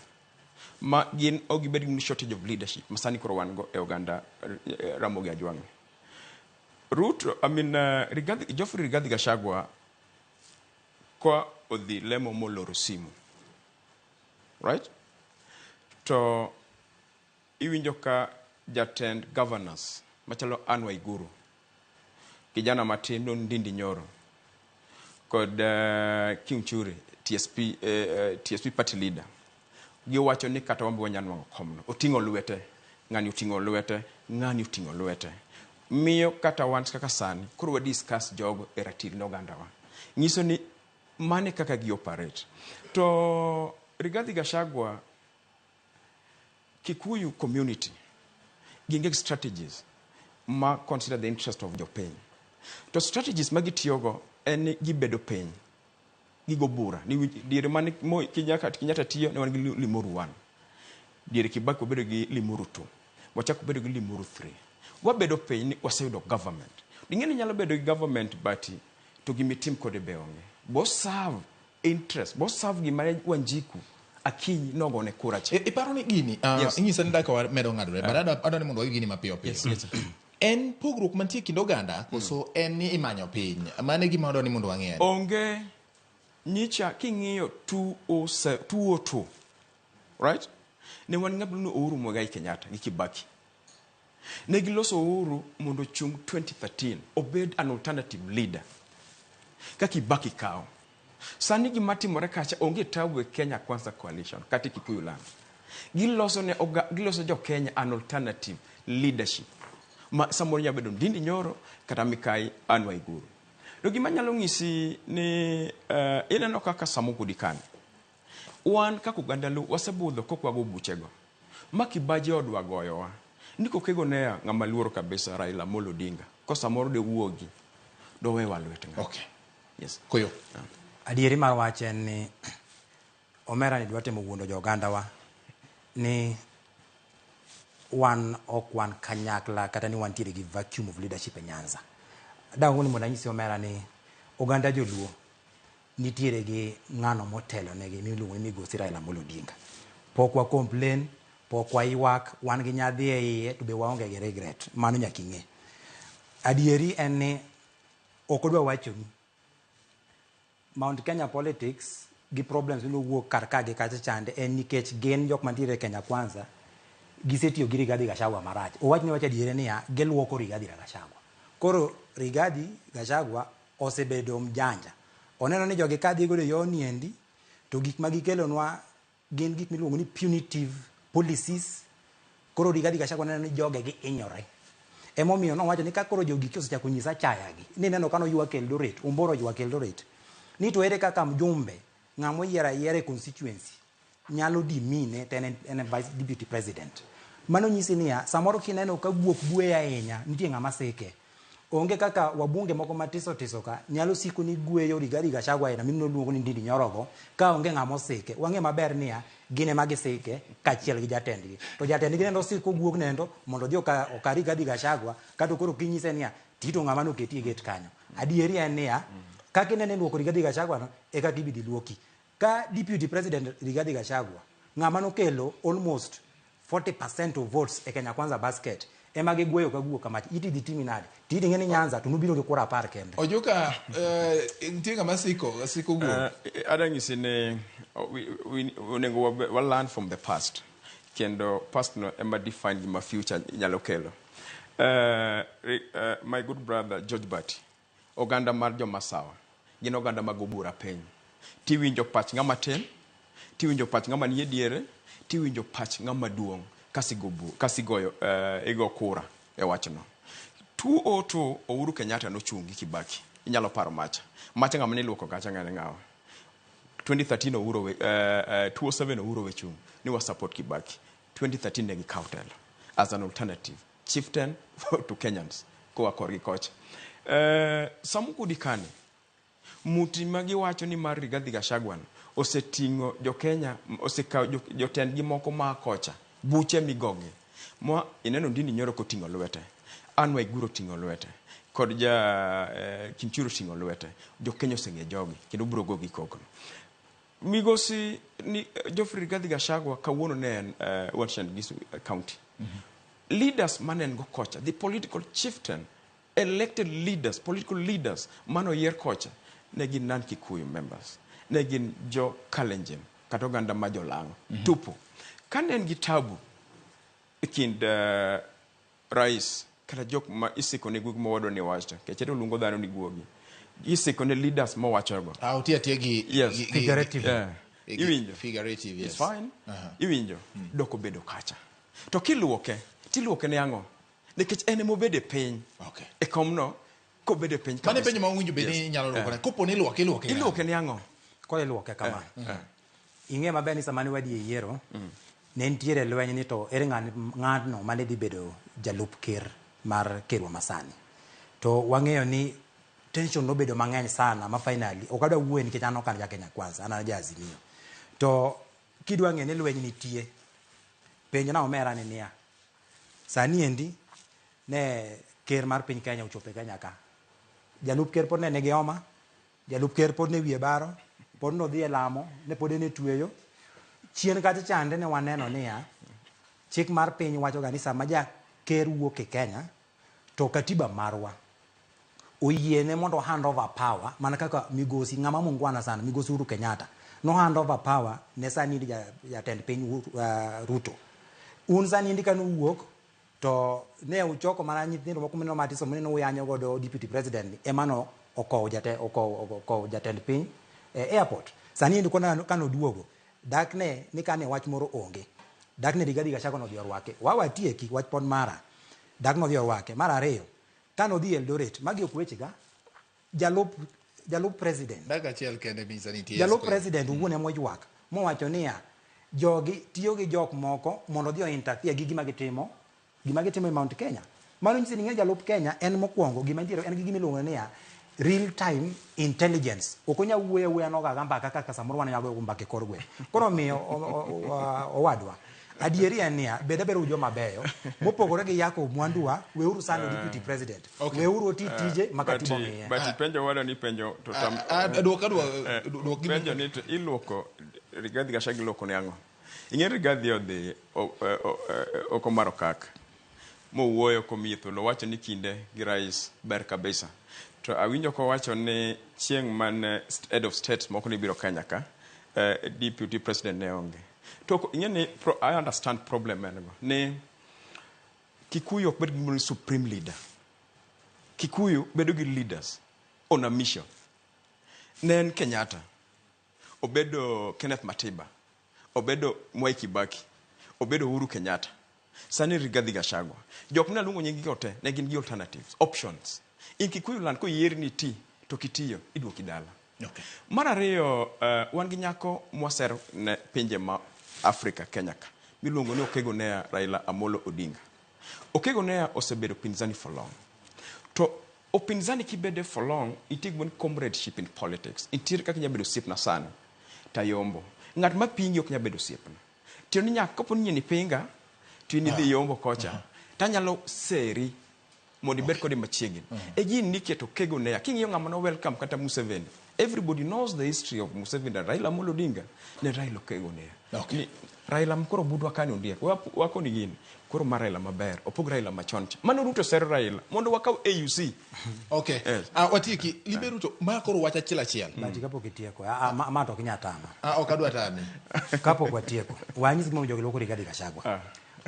ma gin ogibed gi shortage of leadership masani koro wan go e oganda Ramogi Ajwang'. Geoffrey Rigathi Gachagua kwa odhi lemo moloro simu, right? To iwinjo ka jatend governors machalo Anne Waiguru, kijana matin non Ndindi Nyoro kod Kimchuri TSP party leader giwacho ni kata wambi wanyanwa komno oting'o lwete ng'ani oting'o lwete miyo kata once kaka sani koro we discuss jogo e ratil noganda wa nyiso ni mane kaka gi operate. To Rigathi Gachagua Kikuyu community ginge strategies ma consider the interest of jopiny. To strategies magitiyogo en gibedo piny gigo bura ni diere mane Kenyatta tiyo ne wan gi Limuru 1, diere Kibaki obedo gi Limuru 2, wachako obedo gi Limuru 3. Wabedo piny ni waseyudo government. Ing'eni nyalo bedo gi government but to gimitim kode beonge. Bo serve interest, bo serve gima Wanjiku Akinyi nogone kura che. Iparo ni gini inyisa ni daka medo ng'adore but adwa ni mondo gini mapiyo piyo. Yes. En pogruok mantie kind oganda koso en ni imanyo piny mane gima adwa ni mondo wang'e. Onge nyicha king'iyo 202, right? Ne wan ng'abno Uhuru Muigai Kenyatta gi Kibaki. Ne giloso Uhuru mondo chung 2013 obed an alternative leader ka Kibaki kao. Sani gimatimore kacha onge tabu e Kenya Kwanza Coalition kati Kikuyu Land. Giloso jo Kenya an alternative leadership ma samoro nyabedo Ndindi Nyoro kata Mikai Anne Waiguru. Do gima nyalo ng'isi ni ineno kaka Samuku Dikani wan kaka oganda lu wasebudho kokwago buchego ma Kibaji odwa goyowa niko kego ne ng'ama luoro kabisa Raila Amolo Odinga ko samoro de wuogi do wewa lwete. Okay. Yes. Koyo. Adieri mar wach en ni omera ni dwate wuondo jo oganda wa ni wan ok wan kanyakla kata ni wantiere gi vacuum of leadership e Nyanza. Dago ni mondo anyisi omera ni oganda joluo nitiere gi ng'ano motelo negi miluongo ni Migosi Raila Amolo Odinga. Pok wa complain, pok wa ywak, wan gi nyadhi e iye to be waonge gi regret. Mano nyaka ing'e. Adieri en ni ok odwa wacho ni Mount Kenya politics gi problems no wuok kar ka gi kacha chande en nikech gen jok mantiere Kenya Kwanza gisetiyo gi Rigathi Gachagua marach. Owach ni wacha diere ni ya geluoko Rigathi Gachagua. Koro Rigathi Gachagua osebedo mjanja. Oneno ni jogi kadhi godo yo niendi to gik magikelonwa gin gik miluongo ni punitive policies. Koro Rigathi Gachagua neno ni joge gi inyore. Emomiyo no wacho ni ka koro jogi osechako nyisa chayagi. Ni neno kano ywak Eldoret, umboro ywak Eldoret. Ni to ere kaka mjumbe ng'amo yiera constituency nyalo dimine ten en vice deputy president. Mano nyisi niya samoro kineno ka guok buya ahinya nitie ng'ama sike. Onge kaka wabunge moko matiso tiso ka nyalo siko ni gweyo Rigathi Gachagua ina mino luongo ni Ndindi Nyorogo ka onge ng'ama sike. Wang'e maber niya gine magi sike kachiel gi jatendgi. To jatendgi nendo siko guok nendo mondo odhi okari Rigathi Gachagua kato koro kinyise niya tito ng'ama no keti e get kanyo. Adieri en niya kaka inene luoko Rigathi Gachagua no e kaka ibidi luoki. Ka Deputy President Rigathi Gachagua ng'ama no kelo almost 40% of votes e Kenya Kwanza basket ema gigweyo ka guok kamach iti di timi nade tidi ng'eni Nyanza to nubiro gi kura 10 kende. Ojuka nitie ng'ama siko guok. Adang'isi ne onego we learn from the past kendo past no ema define gima future nyalo kelo. My good brother George Bati oganda mar jomasawa gin oganda mag obura piny. Tiwinjo pach ng'ama tin, tiwinjo pach ng'ama nie diere, tiwinjo pach ng'ama duong' kasigoyo ego kura e wachno. 202 Uhuru Kenyatta nochungi Kibaki. Inyalo paro macha ng'ama ne luoko gacha ng'ane ng'awa. 2013 Uhuru 207 Uhuru wechung ni wa support Kibaki. 2013 ne gikaw telo as an alternative chieftain to Kenyans ko akorgi kocha. Samukudi Kane muti magi wacho ni mar Rigathi Gachagua osetingo jo Kenya osekaw jotend gi moko ma kocha buche migogi mo ineno Ndindi Nyorogo tingo lwete Anne Waiguru tingo lwete kod Kimchuru tingo lwete jo Kenya oseng'e jogi kendo biro gogi koko migosi ni Geoffrey Rigathi Gachagua kawuono ne en Uasin Gishu County. Leaders manen go kocha the political chieftain elected leaders political leaders mano yer kocha negin nan Kikuyu members negin jo Kalenjin kata oganda ma jolango tupo kanen gi tabu kind rais kata jok ma isiko ne guog mawado ni wacho kecheto lungo dhano ni guogi isiko ne leaders ma wacho go utia tiegi figurative iwinjo figurative yes it's fine iwinjo doko bedo kacha to tiluoke ne yango nikech ene mo bede piny e komno ko bede piny mane penyo ma winjo bede nyalo luoko kopo ni iluoke ne yango ko iluoke kama ing'e maber ni sama ne wadi e yiero ne nitiere lweny ni to ere ng'atno mane dhi bedo jalup ker mar kerwa masani to wang'eyo ni tension nobedo mang'eny sana ma finally okadwa wuoye nikech an okan ja Kenya Kwanza an ja Azimio to kidwa ng'e ni lweny nitie penjo na omera ni niya sani endi ne ker mar piny Kenya ochope Kenya ka jalup ker pod ne nigi homa jalup ker pod ne wiye baro pod no dhi e lamo ne pod ne tueyo chien kacha chande ne waneno niya chik mar piny wacho ga ni sama ja ker wuok e Kenya to katiba marwa oyiene mondo hand over power mana kaka migosi ng'ama mungwana sana migosi Uhuru Kenyatta no hand over power ne sani jatend piny Ruto un sani ndika no wuok to ne uchoko mana nyithindo moko mino matiso mino uyanyo godo deputy president emano okow jatend piny airport sani ndiko kano duogo dakne ni kane wach moro onge dakne Rigathi Gachagua no dhi orwake wawatieki wach pon mara dakno dhi orwake mara ariyo kano dhi Eldoret magi ok weche ga jalup president daga chiel kende misanity jalup president uone moywak mo wacho niya jogi tiyo gi jok moko mondo dhi interfere gi gima gitimo e Mount Kenya mano nyisi ni jalup Kenya en mokwongo gima nitiere en gi gima iluongo niya real time intelligence okonya wuoya no ga mbaka kaka samoro wan yago mbaka korgwe koro miyo owadwa adieri en niya bede ujo mabeyo mopogore gi yako mwanduwa weuru sano deputy president weuru oti tije makatibo miye but penjo wala ni penjo to tam penjo ni iluoko Rigathi Gachagua iloko ne ango ing'e Rigathi odhi okomaro kaka mo wuoyo komitho lo wacho ni kinde gi rais ber kabisa to awinjo ko wacho ni chieng' man head of state moko ni biro Kenya ka deputy president ne onge to ing'e I understand problem en go ni Kikuyu ok bed gi supreme leader Kikuyu bedo gi leaders on a mission nen Kenyatta obedo Kenneth Matiba obedo Mwai Kibaki obedo Uhuru Kenyatta sani Rigathi Gachagua jok na lungo nyingi gote ne gin gi alternatives options in Kikuyu land ko yier ni ti to kitiyo iduoki dala mara ariyo wan gi nyako mwaser ne pinje ma Africa Kenya ka miluongo ni Okego Nea Raila Amolo Odinga. Okego Nea osebedo pinzani for long. To opinzani kibede for long, itigbo ni comradeship in politics. Intiere kaka nyabedo siepna sana. Tayombo. Ngat ma pingi ok nyabedo siepna. Tiyo ni nyaka kapo ni pinga, tiyo ni dhi yombo kocha. Tanyalo seri mondi bet kodi machiegni. E gin niketo Okego Nea. King'iyo ng'ama no welcome kata Museveni. Everybody knows the history of Museveni and Raila Amolo Odinga. Ne Raila Okego Nea. Okay. Raila mkoro budwa kani ondiek. Wako ni gini. Koro ma Raila maber. Opog Raila machoncha. Mano Ruto ser Raila. Mondo wakaw AUC. Okay. Yes. Watieki, libe Ruto, ma koro wacha achiel. Bati kapok itieko. Ma to kinya tama. Ok adwa tami. Kapok watieko. Wanyisi gima jogi loko Rigathi Gachagua.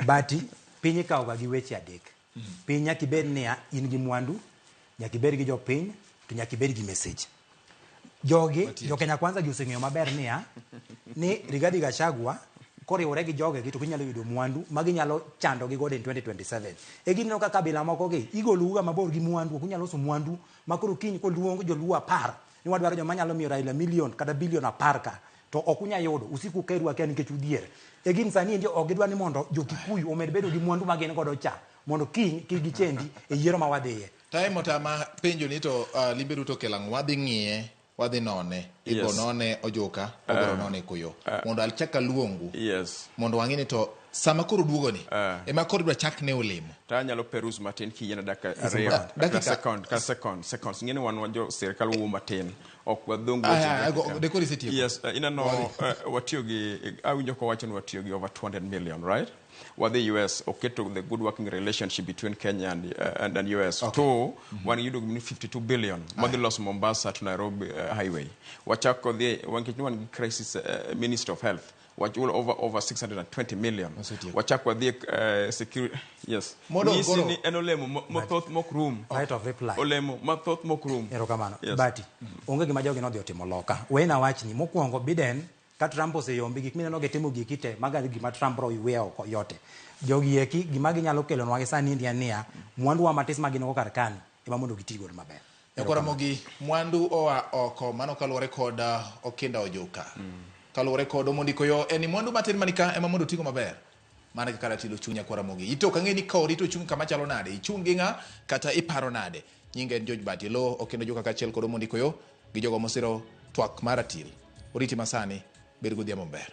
Bati piny ikawo ga gi weche adek. Piny nyaka ibed niya in gi mwandu, nyaka ibed gi jopiny, to nyaka ibed gi message. Jogi, Jokenya Kwanza gi oseng'eyo maber niya ni Rigathi Gachagua koriwore gi joge to ginyalo yudo mwandu ma ginyalo chando gi godo in 2027. E gineno ka kabila moko gi igoluga mabor gi mwandu, kunyalo loso mwandu makoro kiny koluongo joluo 10 ni wadwaro joma nyalo miyo Raila million kata billion 10 ka to okunya yudo usiku keru akia nikech udier. E gin sani ndio ogidwa ni mondo jo-Kikuyu omed bedo gi mwandu magin godo cha mondo kiny gichendi e yiero ma wadhiye. Time otama penjo ni to Libe Ruto kelang wadhi ng'iye wadhi none ibo none ojuka obiro none kuyo mondo alchaka luongu mondo wang'ini to sama koro duogo ni ema koro dwa chak ne olemo ta nyalo perus matin kiyiena dakika seconds ngene wan wajo sirkal wuo matin ok wadhongo dekori setieko inano watiyo gi awinjo ko wacho ni watiyo gi over 200 million, right? What the US oketo the good working relationship between Kenya and US to one you do 52 billion Madilos Mombasa to Nairobi highway wachako the one crisis Minister of Health what all over 620 million wachako the security ni enolemo mathoth mok room right of reply olemo mathoth mok room erokamano bati onge gima jogi nodhi otimo loka wena wachni mokuongo Biden ka Trump oseyombi gik mineno getimo gikite magari gima Trump ro iwe oko yote jogi eki gima ginyalo kelo nwa sani ndia nia mwandu wa matis magino kar kani ema mondo gitigo maber yakora mogi mwandu oa oko mano kalore koda okinda ojuka kalore kodo mondiko yo eni mwandu matin manika ema mondo tigo maber mana kaka tilo chunya kwara mogi ito kangeni ka orito chung kama chalo nade ichungi nga kata iparo nade nyinge George Batilo okinda ojuka kachiel kodo mondiko yo gi jogo mosiro twak maratil oriti masani bergo dia maber.